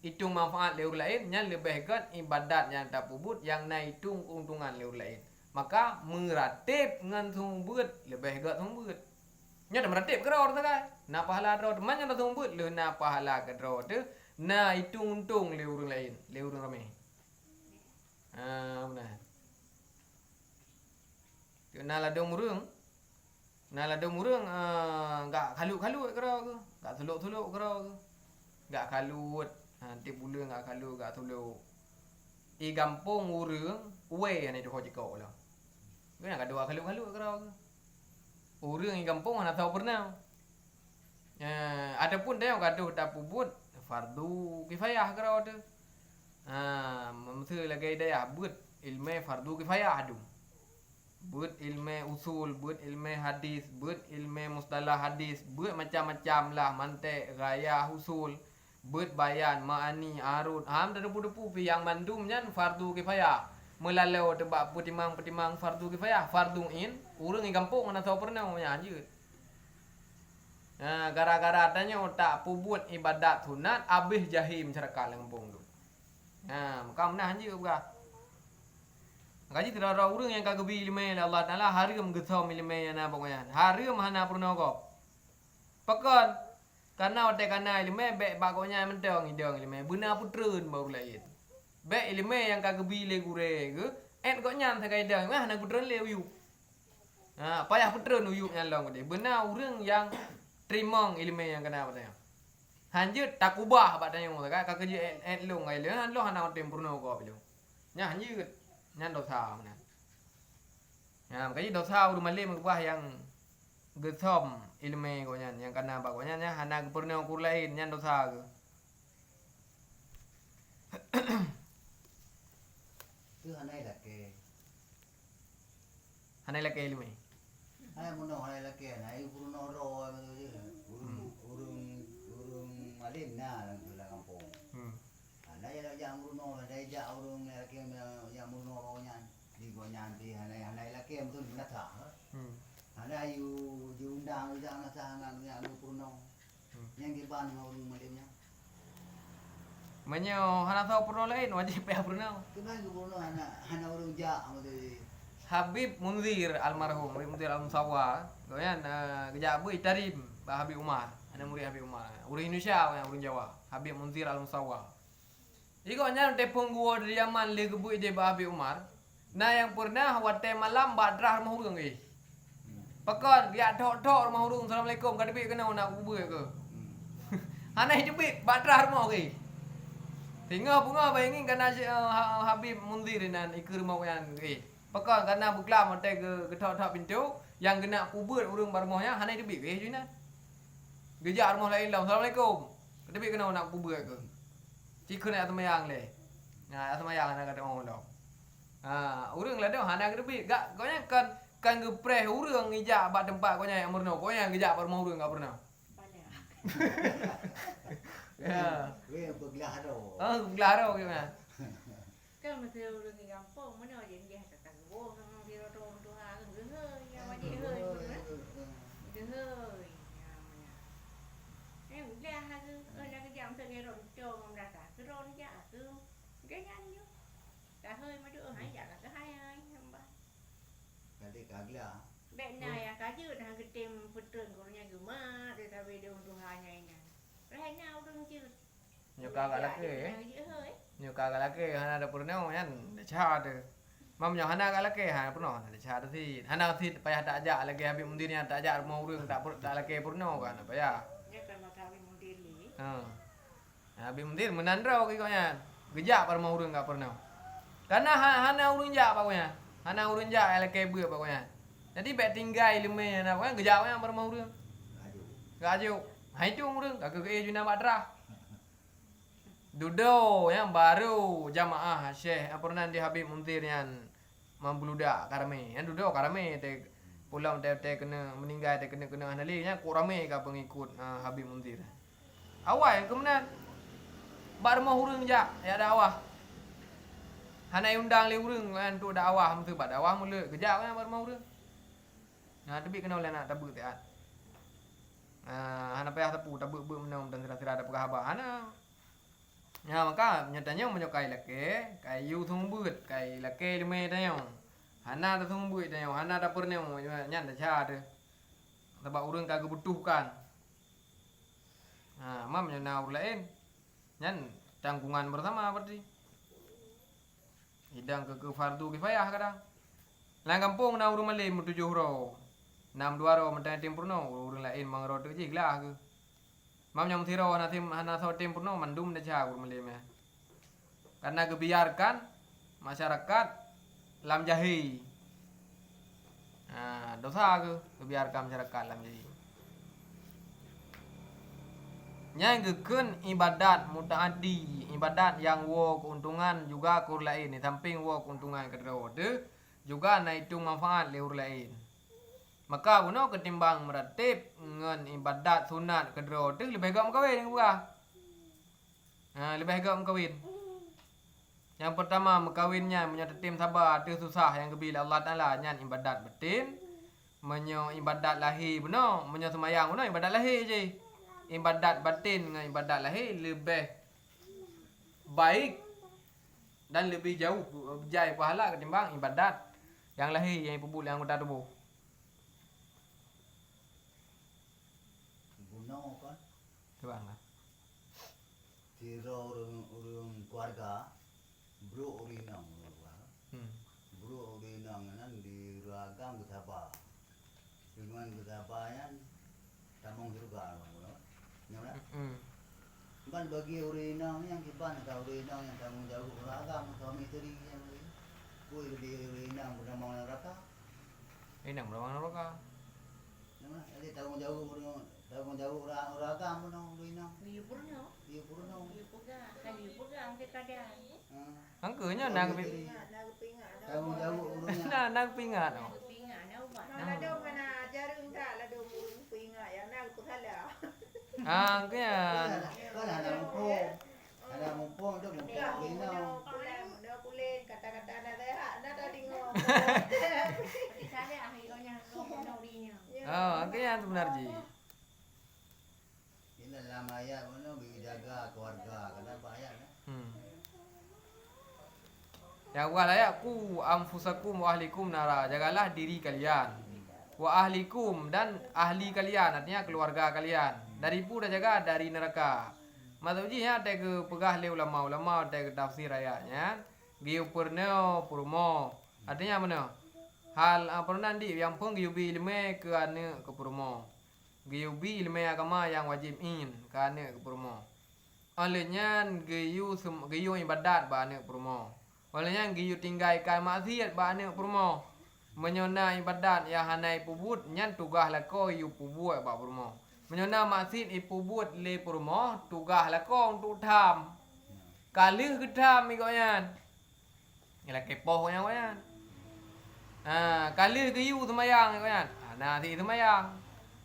[SPEAKER 1] itu manfaat le urang lain nya lebih kan ibadat yang tak pubut yang na itu keuntungan le urang lain. Maka meratib ngan sumbut lebih kan sumbut. Nya dah meratib kerau tu kan. Na pahala kerau tu mana dah tumbut le na pahala kerau tu. Na itu untung le urang lain, le urang ramai. Benar. Tu na ladong murung. Na ladong murung enggak kalut-kalut kerau tu. Enggak suluk-suluk kerau tu. Enggak kalut. Nanti pula enggak kalut, enggak suluk. Gampung urang, we ni tu kau cakap lah. Kena enggak dua kalut-kalut kerau tu. Orang yang kampung mana tahu pernah. Adapun dia yang gaduh tak pubut fardu kifayah kerau tu. Mesti lagi dia buat ilmu fardu kifayah adu. Buat ilmu usul, buat ilmu hadis, buat ilmu mustalah hadis, buat macam-macam lah mantik, gaya, usul. Bet bayan ma'ani arut ham depu-depu pi yang mandum nyan fardu kifayah. Melalau tebak petimang fardu kifayah, fardu in, urang di kampung mana tahu pernah nya anjeut. Nah, gara-gara adanya tak pubut ibadat sunat abih jahim ceraka lempung tu. Nah, maka menah anjeut buka. Gaji tidak ada urang yang kagak bi lima Allah Taala hari menggesom lima na pokoknya. Hari mana pernah kok. Pekan karena otak kana lima be bagonya mentong idong lima. Benar putreun baru lain. Be lima yang kagak bi le gure ke. Kok nyam sakai dang. Mah nak putreun le uyuk. Nah, payah putreun uyuk nyalong gede. Benar urang yang trimong ilmu yang kena patanya. Hanjut tak ubah patanya ngomong kan kagak je long ai le han lo han otem purno ko bilu. Nya hanjut nyan dosa mana. Ya, makanya dosa udah malih mengubah yang gesom ilmu ko nyan yang kena ba ko nyan nya hana purno kur lain nyan dosa ke.
[SPEAKER 2] Itu hanai laki.
[SPEAKER 1] Hanai laki ilmu.
[SPEAKER 2] Hanai muno hanai laki, hanai purno ro urung malin na lang kampung. Hanai yang purno, hanai ja urung laki yang purno ro nyan. Di go nyan di hanai laki betul benar tak. Hanai you diundang ujang nasa yang purno. Yang kiban urung malinnya.
[SPEAKER 1] Menyo hana tahu purno lain wajib ya purno.
[SPEAKER 2] Kenapa purno hana urung ja betul.
[SPEAKER 1] Habib Munzir almarhum Habib Munzir al-Musawa goyan gejabu itarim Pak Habib Umar ana murid Habib Umar urang Indonesia yang urang Jawa Habib Munzir al-Musawa iko nya tepung gua dari Yaman le gebu ide Pak Habib Umar nah yang pernah wate malam badrah rumah urang ge pekan dia tok-tok rumah urang assalamualaikum kadepi kena nak kubur ke ana hidup badrah rumah ge tinggal bunga bayangin kana Habib Munzir nan ikir rumah yang ge Pekan karena buklam ada ke tok-tok pintu yang kena kubur urang barmohnya hanai debik weh juna. Gejak rumah lain lah. Assalamualaikum. Debik kena nak kubur ke. Cikun nak semayang le. Nah, semayang nak kata orang dah. Urang lah dah hanai debik. Gak kau nya kan gepreh urang ngijak bak tempat kau nya yang murno. Kau nya ngijak barmoh urang enggak pernah. Ya.
[SPEAKER 2] Weh beglah ro.
[SPEAKER 1] Beglah ro gimana?
[SPEAKER 3] Kan mesti urang di kampung mana je dia kata gua nang di rodong tu ha geuh ya ma je heuy geuh ya mana udah ha nak jam tu dia rodong tu ngam rasa tu rodong ja tu cái nhanh chứ cả hơi mấy đứa hãy dạ là cái hai ai ba
[SPEAKER 2] Kali kagla.
[SPEAKER 3] bên này cả chứ là cái tìm phật trường của nhà của ma để ta về đường tu hai ngày nè rồi nào đừng chứ
[SPEAKER 1] Nhiều kagak laki Nhiều kagak laki hana ada purna yan cha de. Mam nyo hana kagak laki hana purna hana cha de hana thi payah tak ajak lagi Habib Mundir yang tak ajak rumah urang tak laki purna kan payah.
[SPEAKER 3] dia kan mata Habib Mundir ni.
[SPEAKER 1] Habib Mundir menandrau kikonya. Gejak par rumah urang enggak pernah. Karena hana urang jak pokoknya. Hana urang jak laki beu pokoknya. Jadi baik tinggal ilmu na pokoknya gejak par rumah urang. Gajuk. Ha itu urang kagak ke juna madrah. Dudo yang baru jamaah Syekh pernah di Habib Mundir yang membludak karame. Yang dudo karame te pulang te kena meninggal te kena hanali nya ku rame ka pengikut Habib Mundir. Awal yang kemudian bar mau urang ja ya dakwah. Hanai undang le urang kan tu dakwah mesti bad dakwah mule kejak kan bar mau urang. Nah tapi kena oleh nak tabu teat. Hana payah tapu tabu menom dan sira-sira ada pegah hana. Ya maka nyatanya menyukai laki, kai yu thung buat, kai laki lima tanya, hana ada thung buat tanya, hana ada pernah nyan dah cah sebab orang kagak butuhkan. Mam nyana orang lain, nyan tanggungan bersama berarti. Hidang ke fardu kifayah kadang. Lang kampung na urang malay mo 7 ro. 6 2 ro mentang tempurno urang lain mangro tu je glah ke. Mam nyam thiro hana so tempurno mandum dah cah urang malay mah. Karena kebiarkan masyarakat lam jahi. Dosa ke kebiarkan masyarakat lam jahi. Yang gekun ibadat mutaaddi, ibadat yang wo keuntungan juga kur lain, di samping wo keuntungan kedua tu juga na itu manfaat leur lain. Maka guna ketimbang meratib ngan ibadat sunat kedua tu lebih baik kawin dengan buah. Lebih agak mengkawin. Yang pertama mengkawinnya menyotim sabar tu susah yang kebila Allah Taala nyan ibadat batin, menyo ibadat lahir benar, menyo semayang benar ibadat lahir je. Ibadat batin dengan ibadat lahir lebih baik dan lebih jauh berjaya pahala ketimbang ibadat yang lahir yang pupul yang anggota tubuh.
[SPEAKER 2] Guna kan
[SPEAKER 1] Bang.
[SPEAKER 2] tiro urung keluarga bro urinang bro urinang nan di ragam betapa dengan betapayan tamong juga nyala kan bagi urinang yang kiban ka urinang yang tanggung jawab ragam suami istri yang kuy di urinang bernama neraka
[SPEAKER 1] Ini nang berawang neraka.
[SPEAKER 2] nyala ada tanggung jawab ragam no urinang
[SPEAKER 3] Dia purno.
[SPEAKER 2] dia purno
[SPEAKER 3] Dia pegang. Kan dia pegang ke kadang.
[SPEAKER 1] Angkanya nang
[SPEAKER 2] tanggung jawab urinang
[SPEAKER 1] nang pingat.
[SPEAKER 3] Pingat nak buat.
[SPEAKER 4] Mana dong mana jarum tak lah dong burung pinga yang nak pekala.
[SPEAKER 1] Angkanya
[SPEAKER 2] kan ada mumpung tu mumpung urinang
[SPEAKER 4] Dah kulit kata-kata nak rehat nak dah dengar.
[SPEAKER 3] Di sana akhirnya no dinya.
[SPEAKER 1] angkanya sebenarnya.
[SPEAKER 2] ini dalam ayat mana jaga keluarga kenapa ayat
[SPEAKER 1] Yang awal ayat ku anfusakum wa ahlikum nara. Jagalah diri kalian. Wa ahlikum dan ahli kalian artinya keluarga kalian. Dari dah jaga dari neraka. Maksudnya ya ada ke pegah le ulama ada ke tafsir ayatnya. Giu purneo purmo. Artinya mana? Hal pernah di yang pun giu bi ilmu ke ane ke purmo. Giu bi ilmu agama yang wajib in ke ane ke purmo. Olehnya giu ibadat ba ane purmo. Olehnya giu tinggalkan maksiat ba ane purmo. Menyona ibadat yang hanai pubut nyan tugah lako yu pubut ba purmo. Menyona maksiat ipubut le purmo tugah lako untuk tham. Kali ke tham ikutnya. Ialah kepoh yang kan. Kali ke yu semayang kan. Nah si semayang.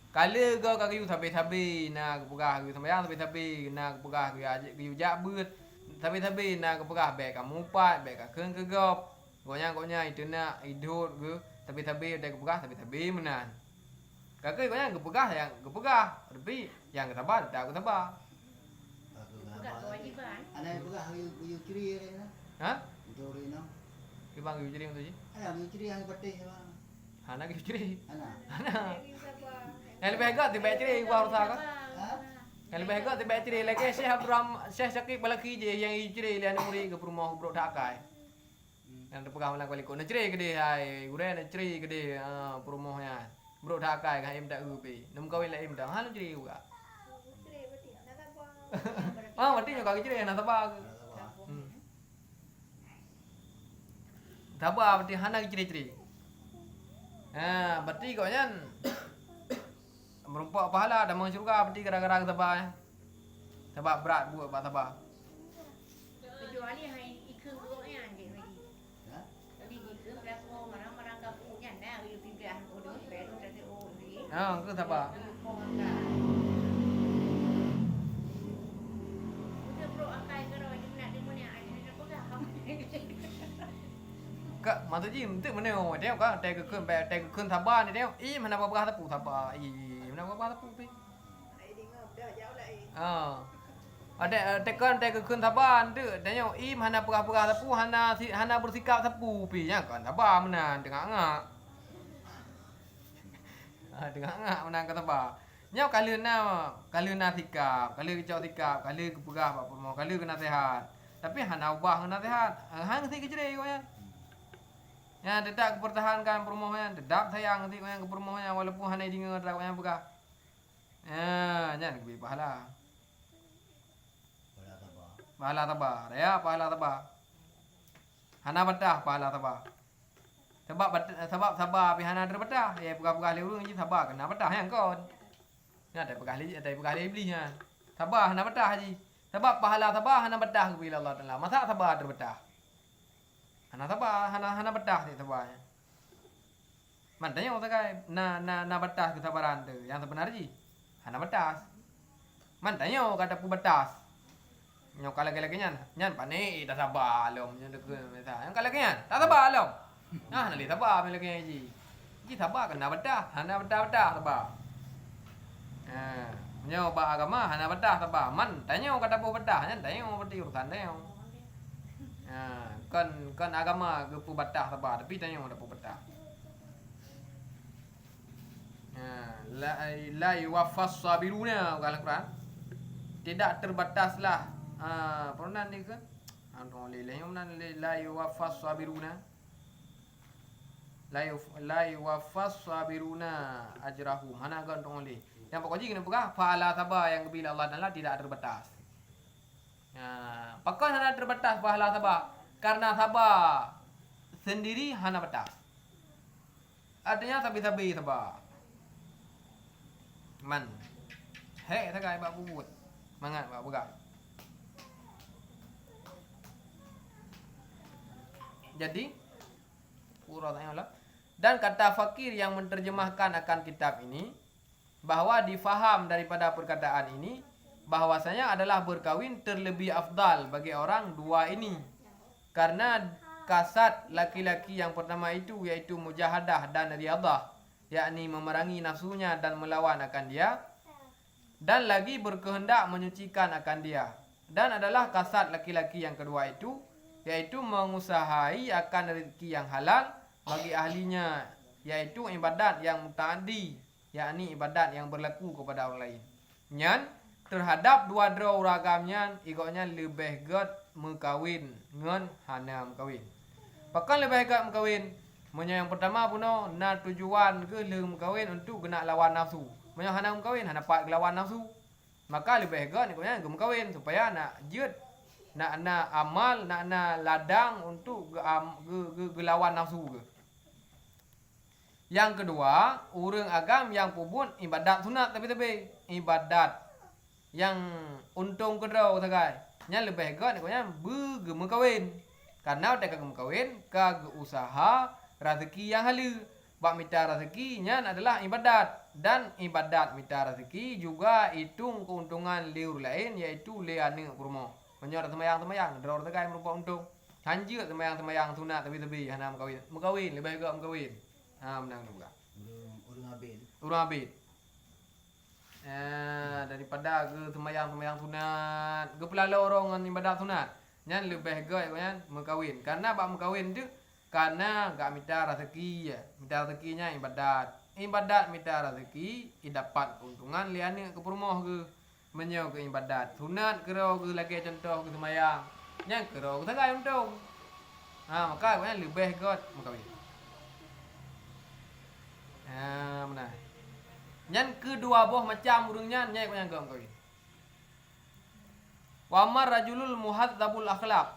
[SPEAKER 1] Kali ke yu sabi-sabi nah kepegah yu semayang sabi-sabi nah kepegah yu jabut sabi-sabi nah kepegah bek kamu pat bek ka keun ke gop. Gonya itu nak hidup ke sabi-sabi ada kepegah sabi-sabi menan. Kakek gonya kepegah yang kepegah tapi yang kesabar tak kesabar.
[SPEAKER 3] Bukan kewajiban.
[SPEAKER 2] anak pegah yu kiri ni
[SPEAKER 1] Ha?
[SPEAKER 2] itu urinang
[SPEAKER 1] Ibang yu jering tu je.
[SPEAKER 2] anak yu kiri yang patih bang
[SPEAKER 1] Anak yu jering.
[SPEAKER 2] anak
[SPEAKER 1] Yang lebih agak tiba jering gua harus kan.
[SPEAKER 2] ha
[SPEAKER 1] Yang lebih agak tiba ceri lagi Syekh Syakib balaki je yang ceri lian muri ke rumah bro dakai. Yang terpegang malam kali ko na ceri ke dia hai gure na ceri ke dia rumahnya. Bro dakai kan im dak upi. Nam kawin la im dak halu ceri juga. Berarti juga ceri na tabak. Tabak berarti hana ceri-ceri. Berarti kau nyan merumpak pahala dan surga berarti gara-gara tabak. Tabak berat buat tabak.
[SPEAKER 3] Kecuali hai ikut buruknya dia lagi.
[SPEAKER 2] ha
[SPEAKER 3] Tapi ikut berapa marang-marang kapunya nah dia pindah bodoh baru dari ni.
[SPEAKER 1] Ke tabak.
[SPEAKER 3] Udah bro angkai kalau dia nak demo ni ada pegang.
[SPEAKER 1] Kak matu ji untuk mana dia kan teg keun tabak ni dia. Mana apa tapu tabak. Mana apa tapu pi.
[SPEAKER 4] Ai dengar dah jauh lah.
[SPEAKER 1] Ada tekan keun tabak tu. Tanya mana pegah tapu hana bersikap tapu pi nya kan tabak menan tengah ngak. Tengah ngak menan ke tabak. Nya kalina sikap, kali kecok sikap, kali kepegah apa mau, kali kena nasihat. Tapi hana ubah kena nasihat. Hang si keceri kau ya. Ya tetap pertahankan perumahan, tetap sayang nanti kau yang ke perumahan walaupun hana dengar tak kau yang pegah. Jangan lebih pahala.
[SPEAKER 2] pada tabah
[SPEAKER 1] Pahala tabah, ya pahala tabah. Hana betah pahala tabah. Sebab sabar pi hana ada betah. Ya pegah-pegah le urang je sabar kena betah yang kon. Ya ada pegah le iblisnya. Sabar hana betah haji. Sebab pahala sabar hana betah ke bila Allah Taala. Masa sabar ada betah. Hana sabar hana betah ni sabarnya. Mantanya orang kai na batas kesabaran tu. Yang sebenarnya hana batas. Mantanya kata pu batas. Nyo laki-laki nyan panik tak sabar lom nyo deke mesa. Yang laki nyan tak sabar lom. Nah nali sabar me laki ji. Ji sabar kena bedah, hana bedah sabar. Nyo ba agama hana bedah sabar. Man tanyo kata pu bedah nyan tanyo berarti urusan tanyo. Kan agama ke pu bedah sabar tapi tanyo ada pu bedah. La yuwaffas sabiruna kalau Quran. Tidak terbataslah pernah ni ke? Antong leleh yang mana la yuwaffas sabiruna. La yuwaffas sabiruna ajrahum. Mana kan antong leleh. Yang pokoknya kena pegah pahala sabar yang bila Allah Taala tidak terbatas. Pakon hana terbatas pahala sabar. Karena sabar sendiri hana batas. Artinya sabi-sabi sabar. Man. Hei sagai bab bubut. Mangat bab begak. Jadi surah tanya dan kata fakir yang menerjemahkan akan kitab ini bahwa difaham daripada perkataan ini bahwasanya adalah berkawin terlebih afdal bagi orang dua ini karena kasat laki-laki yang pertama itu yaitu mujahadah dan riadah, yakni memerangi nafsunya dan melawan akan dia, dan lagi berkehendak menyucikan akan dia, dan adalah kasat laki-laki yang kedua itu yaitu mengusahai akan rezeki yang halal bagi ahlinya, yaitu ibadat yang mutaaddi, yakni ibadat yang berlaku kepada orang lain. Nyan terhadap dua ragamnya igoknya lebih get mengkawin ngan hana mengkawin. Pakan lebih get mengkawin. Menya yang pertama puno na tujuan ke le mengkawin untuk kena lawan nafsu. Menya hana mengkawin hana dapat lawan nafsu. Maka lebih get igoknya ge mengkawin supaya nak jeut nak amal nak ladang untuk ge lawan nafsu ke. Yang kedua, urang agam yang pubun ibadat sunat tapi ibadat yang untung kedrau tagai. Nya lebih gat ikutnya bege mengkawin. Karena udah kagem kawin kagem usaha rezeki yang halal. Bab mita rezeki nya adalah ibadat dan ibadat mita rezeki juga hitung keuntungan liur lain yaitu leane kurma. Menyor semayang dror tagai merupa untung. Hanjut semayang sunat tapi hana mengkawin lebih gat mengkawin. Menang juga. Urang abid. Daripada ke semayang sunat, ke pelala orang dengan ibadat sunat. Nyan lebih gay kan mengkawin. Karena bab mengkawin tu karena gak minta rezeki ya. Minta rezekinya ibadat. Ibadat minta rezeki, dapat keuntungan liane ke rumah ke menyo ke ibadat. Sunat kero ke lagi contoh ke semayang. Nyan kero ke tagai untung. Maka kan lebih gay mengkawin. Benar. Yang kedua boh macam urungnya nyai yang kawin. Wa amar rajulul muhadzabul akhlaq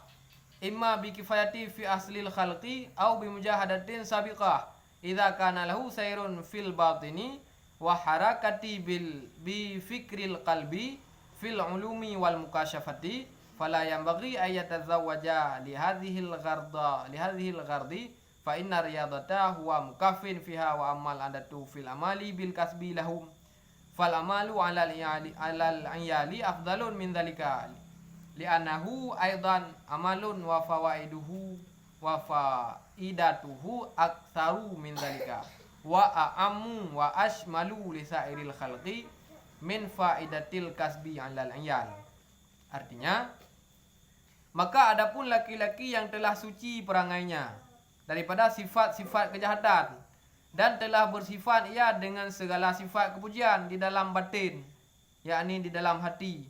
[SPEAKER 1] imma bi kifayati fi aslil khalqi aw bi mujahadatin sabiqah idza kana lahu sayrun fil batini wa harakati bi fikril qalbi fil ulumi wal mukasyafati fala yanbaghi ay yatazawwaja li hadhil ghardi fa inna riyadata huwa mukaffin fiha wa amal adatu fil amali bil kasbi lahum fal amalu ala al ayali afdalun min dhalika li'annahu aidan amalun wa fawaiduhu wa faidatuhu aktsaru min dhalika wa a'ammu wa ashmalu li sa'iril khalqi min faidatil kasbi ala al ayal. Artinya maka adapun laki-laki yang telah suci perangainya daripada sifat-sifat kejahatan dan telah bersifat ia dengan segala sifat kepujian di dalam batin, yakni di dalam hati.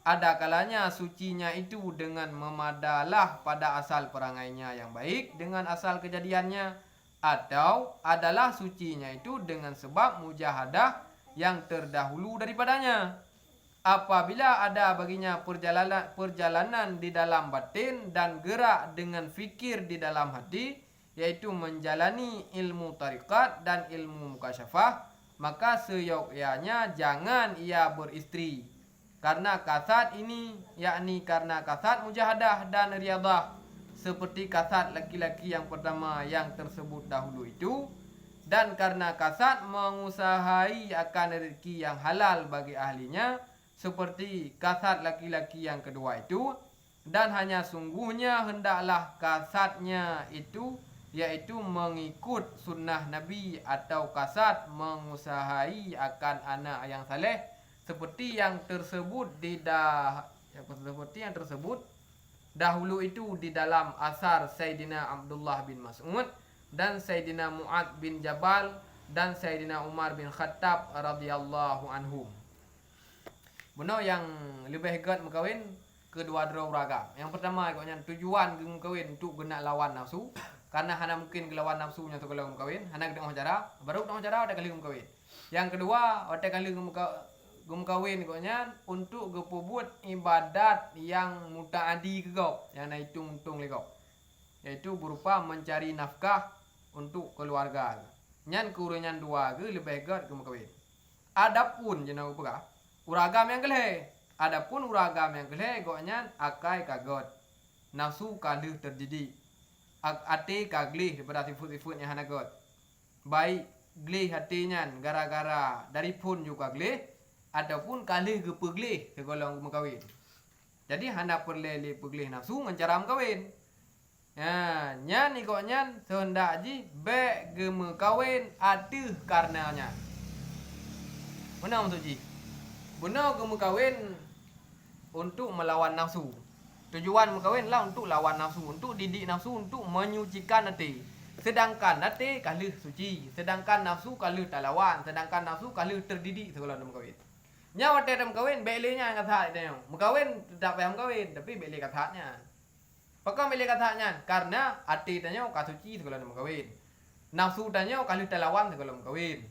[SPEAKER 1] Ada kalanya sucinya itu dengan memadalah pada asal perangainya yang baik dengan asal kejadiannya, atau adalah sucinya itu dengan sebab mujahadah yang terdahulu daripadanya. Apabila ada baginya perjalanan di dalam batin dan gerak dengan fikir di dalam hati, yaitu menjalani ilmu tarikat dan ilmu mukasyafah, maka seyogyanya jangan ia beristri. Karena kasat ini, yakni karena kasat mujahadah dan riadah, seperti kasat laki-laki yang pertama yang tersebut dahulu itu, dan karena kasat mengusahai akan rezeki yang halal bagi ahlinya, seperti kasat laki-laki yang kedua itu, dan hanya sungguhnya hendaklah kasatnya itu yaitu mengikut sunnah Nabi atau kasat mengusahai akan anak yang saleh seperti yang tersebut dahulu itu di dalam asar Sayyidina Abdullah bin Mas'ud dan Sayyidina Mu'ad bin Jabal dan Sayyidina Umar bin Khattab radhiyallahu anhum. Benar yang lebih hebat mengkawin kedua-dua ragam. Yang pertama katanya tujuan mengkawin untuk kena lawan nafsu. Karena hana mungkin lawan nafsunya tu kalau mengkawin, hana kena cara, baru kena cara ada kali mengkawin. Yang kedua, ada kali mengkawin katanya untuk gepubuat ibadat yang mutaadi ke kau, yang nak hitung-hitung le kau. Yaitu berupa mencari nafkah untuk keluarga. Nyan kuranyan dua ke lebih hebat ke mengkawin. Adapun jenau pega uragam yang kelih. Adapun uragam yang kelih goknya akai kagot. Nafsu kalih terjadi. Ati kaglih daripada sifat-sifat yang hanagot. Baik glih hatinya gara-gara dari pun juga glih ataupun kalih ke peglih segolong mengkawin. Jadi hana perle peglih nafsu mencara mengkawin. Ya, nyan ikutnya sehendak ji be ge mengkawin atuh karenanya. Benar untuk ji. Benar ge mengkawin untuk melawan nafsu. Tujuan mengkawin lah untuk lawan nafsu, untuk didik nafsu, untuk menyucikan hati. Sedangkan hati kalih suci, sedangkan nafsu kalih tak lawan, sedangkan nafsu kalih terdidik segala mengkawin. Nyawa dalam mengkawin belenya kata itu. Mengkawin tak payah mengkawin, tapi bele katanya. Pakam bele katanya karena hati tanya kasuci segala mengkawin. Nafsu tanya kalih tak lawan segala mengkawin.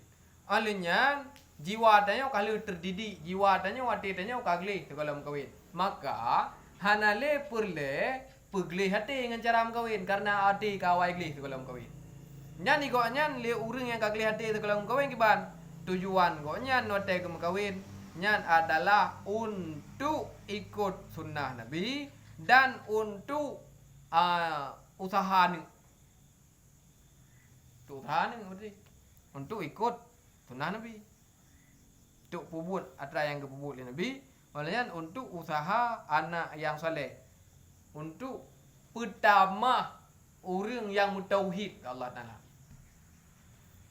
[SPEAKER 1] Alnya jiwa tanya kalih terdidik, jiwa tanya hati tanya kaglih segala mengkawin. Maka hanale perle peglih hati dengan cara mengkawin karena hati kawai glih kalau mengkawin. Nyan ikutnya le urang yang kaglih hati kalau mengkawin kiban. Tujuan koknya note ke mengkawin nyan adalah untuk ikut sunnah Nabi dan untuk usaha ni. Untuk ikut sunnah Nabi. Untuk pubut atra yang ke pubut Nabi. Olehnya untuk usaha anak yang soleh. Untuk pertama orang yang mutauhid ke Allah Ta'ala.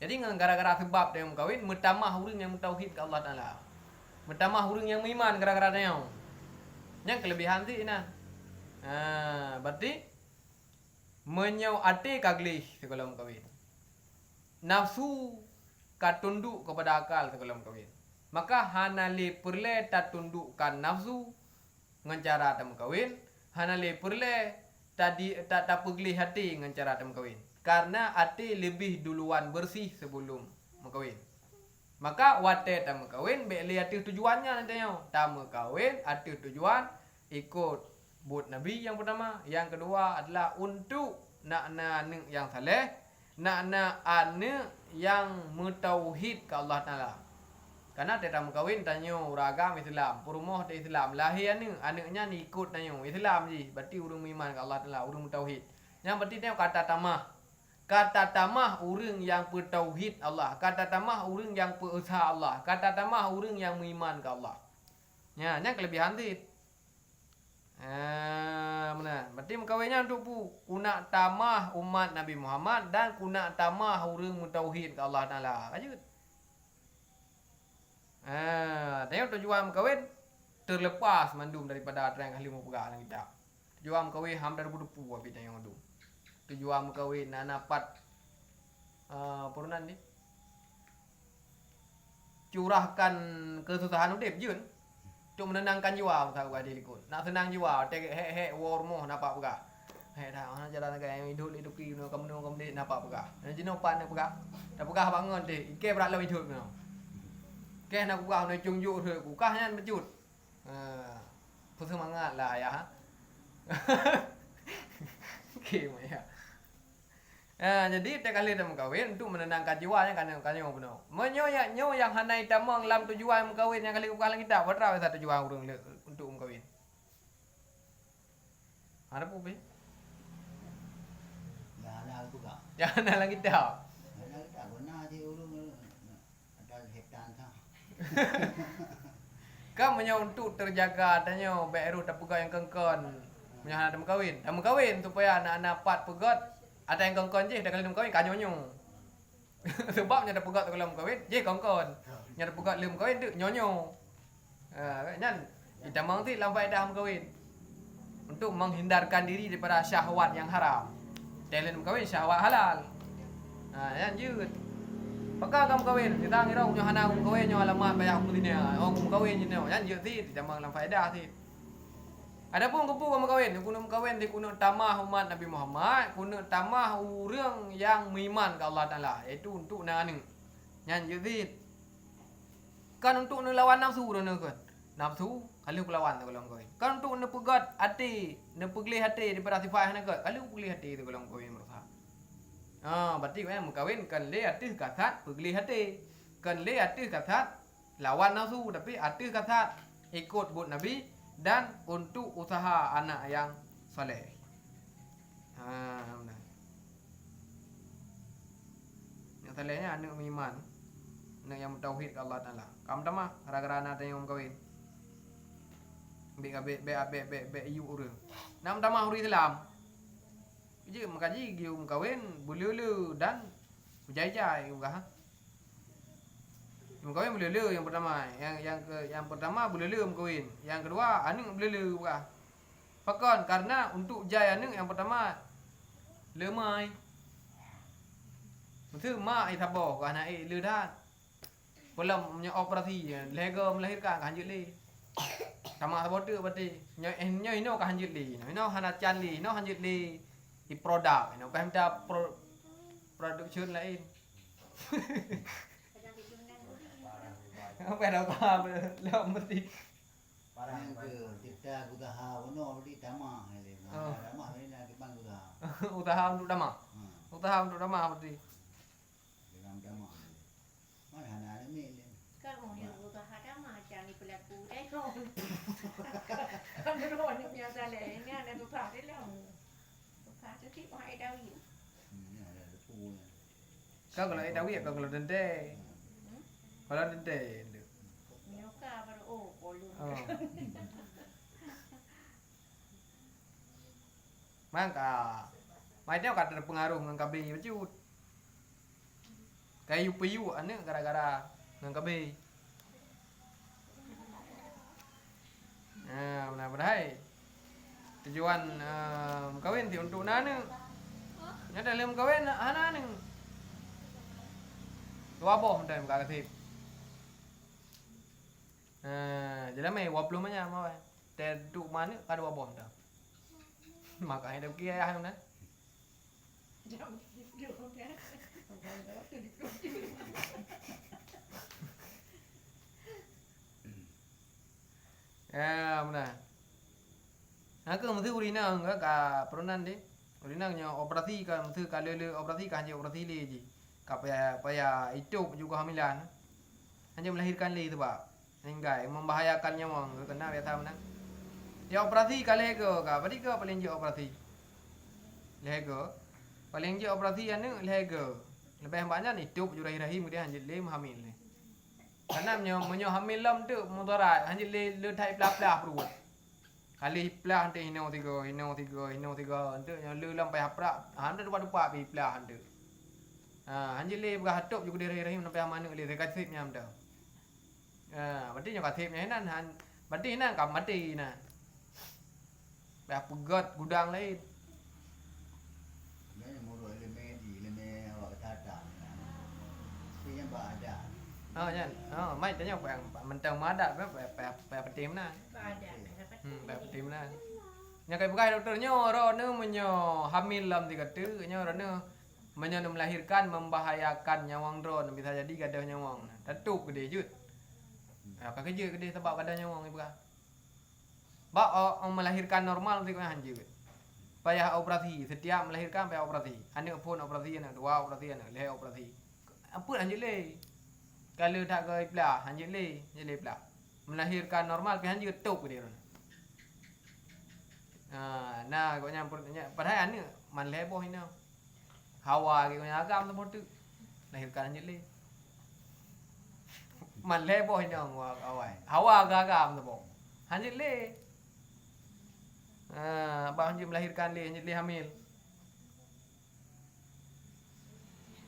[SPEAKER 1] Jadi gara-gara sebab dia mengkawin, pertama orang yang mutauhid ke Allah Ta'ala. Pertama orang yang beriman gara-gara dia. Yang kelebihan sih nah. Berarti menyau ate kaglih segala mengkawin. Nafsu katunduk kepada akal segala mengkawin. Maka hanali perle tak tundukkan nafsu dengan cara tak mengkawin. Hanali perle tak peglih hati dengan cara tak mengkawin. Karena hati lebih duluan bersih sebelum mengkawin. Maka wate tak mengkawin, beli hati tujuannya nantinya. Tak mengkawin, hati tujuan ikut buat Nabi yang pertama. Yang kedua adalah untuk nak anak yang saleh, nak anak yang mentauhid ke Allah Ta'ala. Karena tidak mengkawin tanya uragam Islam, perumah di Islam, lahir anaknya ni ikut tanya Islam je. Berarti urang beriman ke Allah Taala, urang bertauhid. Yang berarti tengok kata tamah. Kata tamah urang yang bertauhid Allah, kata tamah urang yang berusaha Allah, kata tamah urang yang beriman ke Allah. Ya, yang kelebihan tu. Benar. Berarti mengkawinnya untuk kuna tamah umat Nabi Muhammad dan kuna tamah urang bertauhid ke Allah Taala. Lanjut. Tengok tujuan mengkawin terlepas mandum daripada atra yang ahli mempegah dalam kitab. Tujuan mengkawin hampir berdepu apa yang mandum. Tujuan mengkawin napat purunan ni. Curahkan kesusahan udip jun. Untuk menenangkan jiwa masa gua dilikut. Nak senang jiwa, tek warmo nampak pegah. Dah ana jalan yang hidup ki kamu nampak pegah. Jenuh pan pegah. Dah pegah bangun deh. Ike berat lebih hidup no. Ke nak buka nak tunjuk tu bukahnya berjut. Semangat lah ya. Okey ya. Jadi tak kali dah mengkawin untuk menenangkan jiwanya kan benar. Menyoyak yang hanai tamang lam tujuan mengkawin yang kali buka lang kita. Berapa satu tujuan urang untuk mengkawin. Ada apa?
[SPEAKER 2] Ya ana buka.
[SPEAKER 1] Jangan lang kita.
[SPEAKER 2] Ana kita guna di urang ada hektan tah.
[SPEAKER 1] Kan untuk terjaga adanya beru tak pegat yang kengkon. Punya ada kawin. Dah kawin supaya anak-anak pat pegat ada yang kengkon je dah kali kawin kanyonyo. Sebabnya ada pegat kalau kawin je kengkon. Nya ada pegat lem kawin tu nyonyo. Kan kita mangti lampai dah kawin. Untuk menghindarkan diri daripada syahwat yang haram. Talent kawin syahwat halal. Yan jut. Paka kamu kawin, kita ngira punya hana kamu kawin nyo alamat bayar kamu ni. Kamu kawin je no. Yan jut ti jamang lam faedah ti. Adapun kupu kamu kawin, kuno kawin di kuno tamah umat Nabi Muhammad, kuno tamah urang yang beriman ke Allah Taala, iaitu untuk nang yan jut ti. Kan untuk lawan nafsu dono kan. Nafsu kalau lawan tu kalau kawin. Kan untuk pegat hati, pegli hati daripada sifat hana kat. Kalau pegli hati tu kalau kawin merasa. Berarti kan kawin kan le hati kasat pegli hati. Kan le hati kasat lawan nafsu tapi hati kasat ikut buat Nabi dan untuk usaha anak yang soleh. Benar. Yang solehnya anak beriman. Anak yang bertauhid ke Allah Taala. Kamu tamah gara-gara anak yang kawin. Be iu urang. Nam tamah uri Islam. Je makaji giu kawin bululu dan berjaya juga. Kawin bululu yang pertama, yang pertama bululu kawin. Yang kedua anu bululu juga. Pakon karena untuk jaya anu yang pertama lemai. Thứ mak ai thabo ko anak ai lư dah. Belum punya operasi lega melahirkan kan jeli. Sama thabo tu berarti nyo ino kan jeli. Ino hana chan li, ino han jeli. Di produk, ino kan ta production lain. Apa dah apa lah mesti.
[SPEAKER 2] Parang ke kita usaha ono di tamah ile. Tamah ini nak bang usaha.
[SPEAKER 1] Usaha untuk damah. Usaha untuk damah berarti.
[SPEAKER 2] Dalam tamah. Mana hana ni.
[SPEAKER 3] Kan orang yang usaha damah cari pelaku kan. Kan orang yang biasa lainnya ada usaha dia lah. Usaha tu sih orang ada wih.
[SPEAKER 2] Ni ada pu.
[SPEAKER 1] Kau kalau ada wih, kau kalau dende. Kalau dende.
[SPEAKER 3] Nyoka baru polun.
[SPEAKER 1] Mangka. Mai dia kata pengaruh dengan kabel becut. Kayu piyu ane gara-gara dengan kabel. Benar-benar. Tujuan kawin ti untuk nana. Nya dalam kawin ana ning. Dua boh dan muka kasih. Jadi mai 20 manya mau. Teduk mana ka 2 boh dah. Makanya dah kira ayah mana.
[SPEAKER 3] Jangan hidup ya.
[SPEAKER 1] Benar. Aku mesti urina enggak ka perunan deh. Urina nya operasi kan mesti ka lele operasi kan je operasi le je. Ka paya hidup juga hamilan. Hanya melahirkan le sebab hingga membahayakan nyawa kena biasa mana. Ya operasi kali ke beri ke paling je operasi. Lego. Paling je operasi anu lego. Lebih banyak hidup ju rahim dia hanya le hamil ni. Karena menyo hamil lam tu mudarat hanya le thai plah perut. Kali plah ante hino tiga ante yang le lam payah prak ante depa pi plah ante. Hanya le berhatup juga di rahim sampai mana le kasih nyam dah. Berarti yang kasihnya nan berarti nan kam mati nah. Dah pegat gudang lain.
[SPEAKER 2] Ni mulu leme awak tata. Ni yang ada.
[SPEAKER 1] Yan. Mai tanya apa yang mentang madat apa petim nah.
[SPEAKER 3] Ada.
[SPEAKER 1] Apa petim nah. Nya kai bukai doktor nyo ro ne menyo hamil lam 3 tu nyo ro ne menyo melahirkan membahayakan nyawang drone bisa jadi gadah nyawang. Tetuk gede jut. Kak kerja gede sebab gadah nyawang ibu. Bak melahirkan normal tu kan hanjut. Payah operasi, setiap melahirkan payah operasi. Anak pun operasi anak, 2 operasi anak, leh operasi. Apa hanjut le? Kalau tak ke plah, hanjut le, je plah. Melahirkan normal pi hanjut tok dia. Nah, kau nyampur padahal anak man leh boh ina. Hawa ke kau agam tu tu. Lahirkan hanjut le. Man le boh ini awai. Hawa agam tu boh. Hanjit le. Abah hanjit melahirkan le, hanjit le hamil.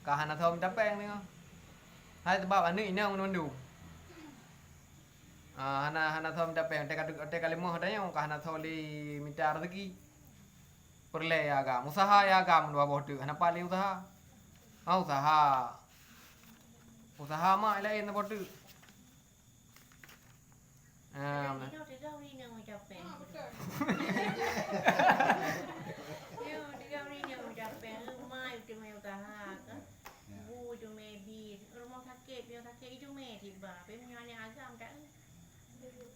[SPEAKER 1] Kahana thau minta peng ni. Hai sebab anu ini yang menundu. Hana thau minta peng. Teka limah ada yang kahana thau li minta rezeki. Perle ya agam. Usaha ya agam dua boh tu. Hana pali usaha. Usaha. Usaha mak lain tu boh tu.
[SPEAKER 3] Dia tu dah ni nak capek. Dia ni nak capek. Mai tu mai usaha kan. Bu tu maybe rumah sakit itu mai tiba. Pemnya ni agam tak.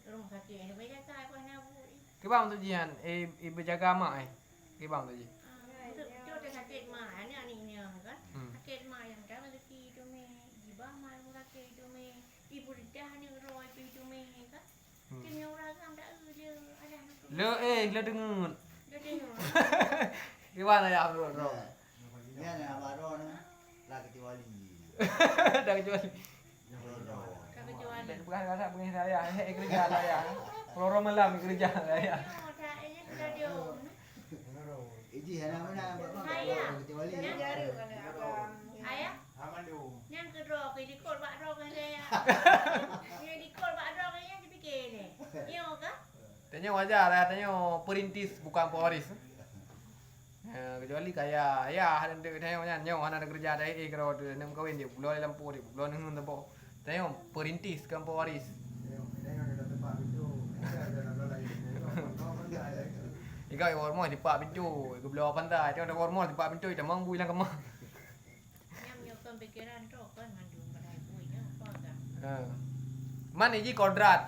[SPEAKER 3] Rumah sakit ni banyak kai kau nak bu.
[SPEAKER 1] Kibang tu jian, ibu jaga mak Kibang tu ji.
[SPEAKER 3] Tu tu sakit mak ni kan. Sakit mak yang dah rezeki tu mai. Tiba mai rumah sakit tu mai. Ibu dah ni roi tu mai kan. Kini orang agam tak dia ada.
[SPEAKER 1] Le dengut.
[SPEAKER 3] Dia tengok.
[SPEAKER 1] Gimana ya bro?
[SPEAKER 2] Ni ana baru ni lah kecuali.
[SPEAKER 1] Dah kecuali.
[SPEAKER 3] Kau kecuali.
[SPEAKER 1] Bukan kata pengen saya, kerja saya. Peloro malam kerja saya.
[SPEAKER 3] Tak ini sudah dia.
[SPEAKER 2] Iji hana mana kecuali.
[SPEAKER 4] Jadi jari mana abang.
[SPEAKER 3] Ayah.
[SPEAKER 5] Amandu.
[SPEAKER 3] Yang kedua ke di kol bak rok saya. Yang di kol bak rok yang dipikir ni. Yo kan?
[SPEAKER 1] Tanya wajar lah, tanya perintis bukan pewaris. Kecuali kayak ya ada tanya ada kerja ada kalau tu nak kahwin dia pulau lampu dia pulau nengun tempo. Tanya perintis kan pewaris. Ika hormon di pak pintu, iku belau pantai, tengok ada hormon di pak pintu, tamang bui lang kemah.
[SPEAKER 3] Yang menyokong pikiran tu kan mandung pada buinya apa kan?
[SPEAKER 1] Man iji kodrat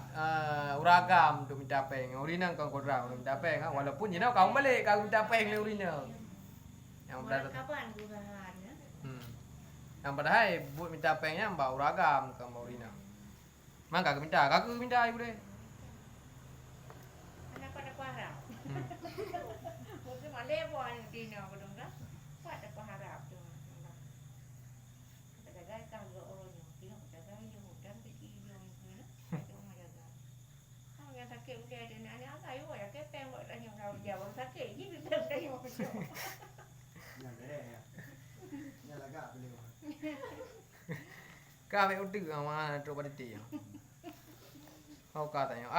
[SPEAKER 1] uragam tu minta peng. Urina kau kodrat minta peng walaupun you know kau balik kau minta peng le urina. Yang
[SPEAKER 3] Mulai
[SPEAKER 1] pada
[SPEAKER 3] kapan usahaan ya?
[SPEAKER 1] Yang padahal buat minta pengnya mbak uragam ke mbak urina. Man kau minta ibu deh.
[SPEAKER 3] Anak pada parah. Mungkin malah buat dina aku dong kan? Pada parah tu. Kata-kata kalau orang yang kira kata yang hutan pergi yang sakit udah ada anak agak yo ya ke peng buat tanya kau jawab sakit ni bisa tanya apa tu.
[SPEAKER 5] Yang ada ya. Yang lagak beliau.
[SPEAKER 1] Kau ambil udik sama tu pada dia. Kau katanya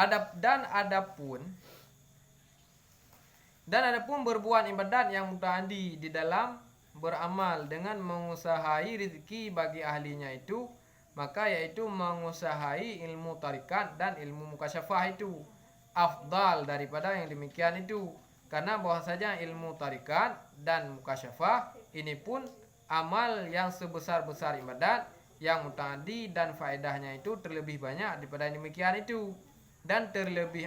[SPEAKER 1] adapun berbuat ibadat yang muta'addi di dalam beramal dengan mengusahai rezeki bagi ahlinya itu, maka yaitu mengusahai ilmu tarikat dan ilmu mukasyafah itu afdal daripada yang demikian itu, karena bahwasanya ilmu tarikat dan mukasyafah ini pun amal yang sebesar-besar ibadat yang muta'addi dan faedahnya itu terlebih banyak daripada yang demikian itu, dan terlebih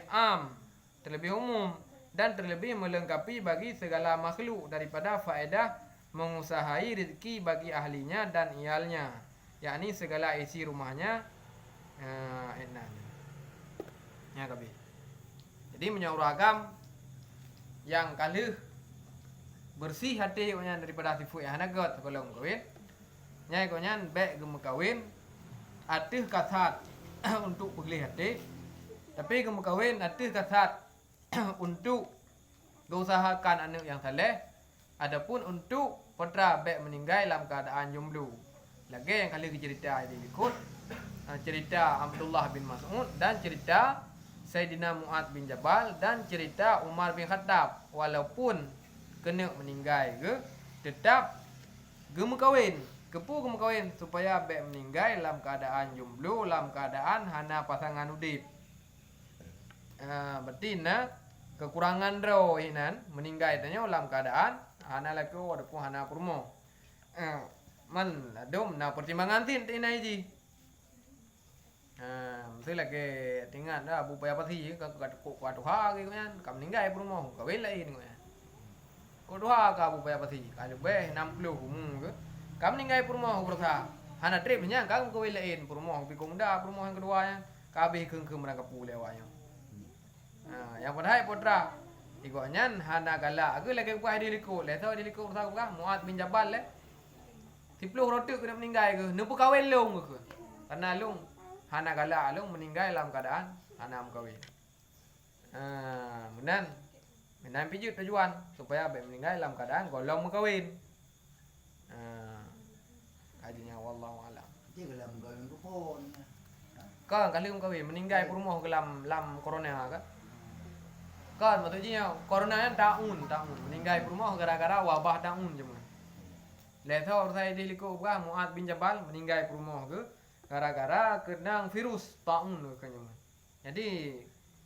[SPEAKER 1] terlebih umum dan terlebih melengkapi bagi segala makhluk daripada faedah mengusahai rezeki bagi ahlinya dan ialnya, yakni segala isi rumahnya. Ya kabeh. Jadi menyauragam yang kalih bersih hati nya daripada sifat yang hanagot kalau kawin. Nyai konyan baik gem kawin atih kasat untuk pilih hati. Tapi gem kawin atih kasat untuk usahakan anak yang saleh. Adapun untuk putra baik meninggal dalam keadaan jomblo. Lagi yang kali cerita ini ikut cerita Abdullah bin Mas'ud dan cerita Sayyidina Mu'ad bin Jabal dan cerita Umar bin Khattab, walaupun kena meninggal ke tetap gemu kahwin, kepu gemu kahwin supaya baik meninggal dalam keadaan jomblo, dalam keadaan hana pasangan udip. Berarti kekurangan ro hinan meninggal tanya dalam keadaan hana lako ataupun hana kurma. Man adom na pertimbangan tin tinai ji. Mesti lagi tinggal dah abu payah pasti ka tuha ke kan kam meninggal kurma kahwin lain ko. Ko tuha ka abu payah pasti kalau beh 60 ke. Kam meninggal kurma bersa. Hana trip nya kam kahwin lain kurma bikong dah kurma yang kedua yang kabeh keung mereka pu lewanya. Yang padahal putra igonyan hana galak aku lagi buat diriku le tahu diriku tahu kan Muad bin Jabal le 10 rotuk kena meninggal ke nempu kahwin long ke karena long hana galak lu meninggal dalam keadaan hana kawin. Menan pijut tujuan supaya baik meninggal dalam keadaan golong kawin. Kajinya wallahu alam.
[SPEAKER 2] Chứ là mình gọi mình có phone.
[SPEAKER 1] Kan kali kawin meninggal rumah ke lam corona kan. Kan maksudnya corona yang tahun meninggal rumah gara-gara wabah tahun je mah. Lepas saya di liku gua Muad bin Jabal meninggal rumah ke gara-gara kena virus tahun kanya mah. Jadi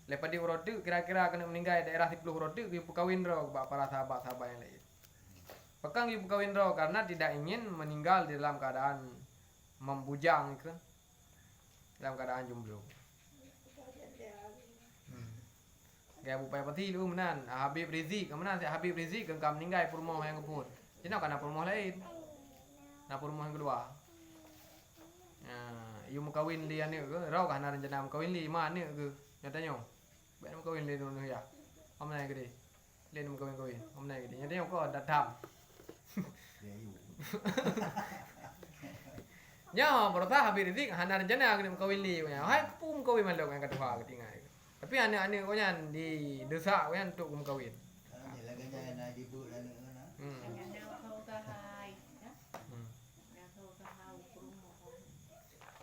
[SPEAKER 1] lepas di Urode kira-kira kena meninggal daerah 10 Urode ibu kawin ro para sahabat-sahabat yang lain. Pekang ibu kawin ro karena tidak ingin meninggal di dalam keadaan membujang kan. Dalam keadaan jomblo. Gaya upaya pati lu menan Habib Rizik kemenan si Habib Rizik kengkam meninggal rumah yang kebun. Jadi kana rumah lain. Nah rumah yang kedua. Iu mau kawin dia ni ke rau kana rencana mau kawin li mana ke nyatanya. Baik mau kawin li dulu ya. Hôm nay cái gì? Lên mau kawin. Hôm nay cái gì? Nyatanya kok datang. Nya bertah Habib Rizik hana rencana kena kawin li nya. Hai pun kawin malu yang kedua ketinggal. Tapi anak-anak kau yang di desa kau yang untuk kawin.
[SPEAKER 2] Vậy là cái nhà này đi bự là nữa đó.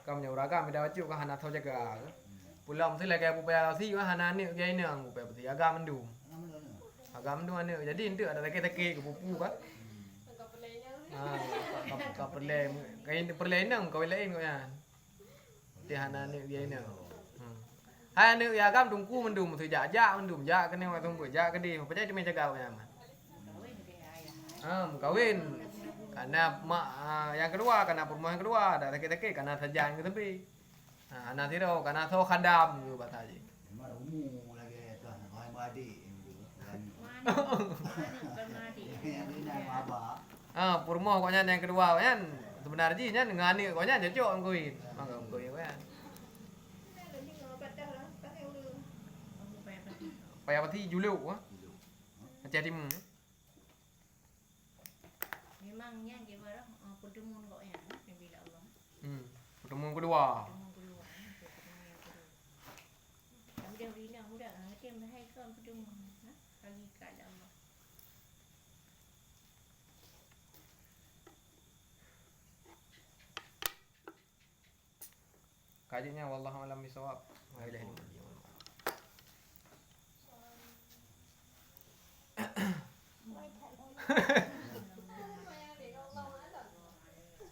[SPEAKER 1] Kamu yang uraga mida wajib kau hana tahu jaga. Pulang tu lagi upaya si kau hana ni gaya ni ang upaya peti agak mendung. Agak mendung ane. Jadi itu ada teki-teki ke pupu kan. Kau perlu kain perlainang kau lain kau yang. Dia hana ni gaya ni. Hai ane ya gam tungku mendung tu ja mendung ja kene wa tunggu ja ke di apa jadi menjaga kau yang. Kawin. Karena mak yang kedua, karena rumah yang kedua ada teki-teki karena saja yang tepi. Anak tiro karena so khadam gitu bataji.
[SPEAKER 2] Mà umu lagi tuh kau yang badi itu kan. Ini nama apa?
[SPEAKER 1] Rumah kau yang kedua kan sebenarnya nya ngani kau nya cocok kawin. Mangga kawin kau yang. Paya pati juluk ah. Jadi
[SPEAKER 3] Memangnya gimana pertemuan kok ya Nabi Allah.
[SPEAKER 1] Pertemuan kedua.
[SPEAKER 3] Tapi dia bilang budak nanti hai kan pertemuan. Lagi kat Allah.
[SPEAKER 1] Kajinya wallahu alam bisawab. Wa ilahi al-marji.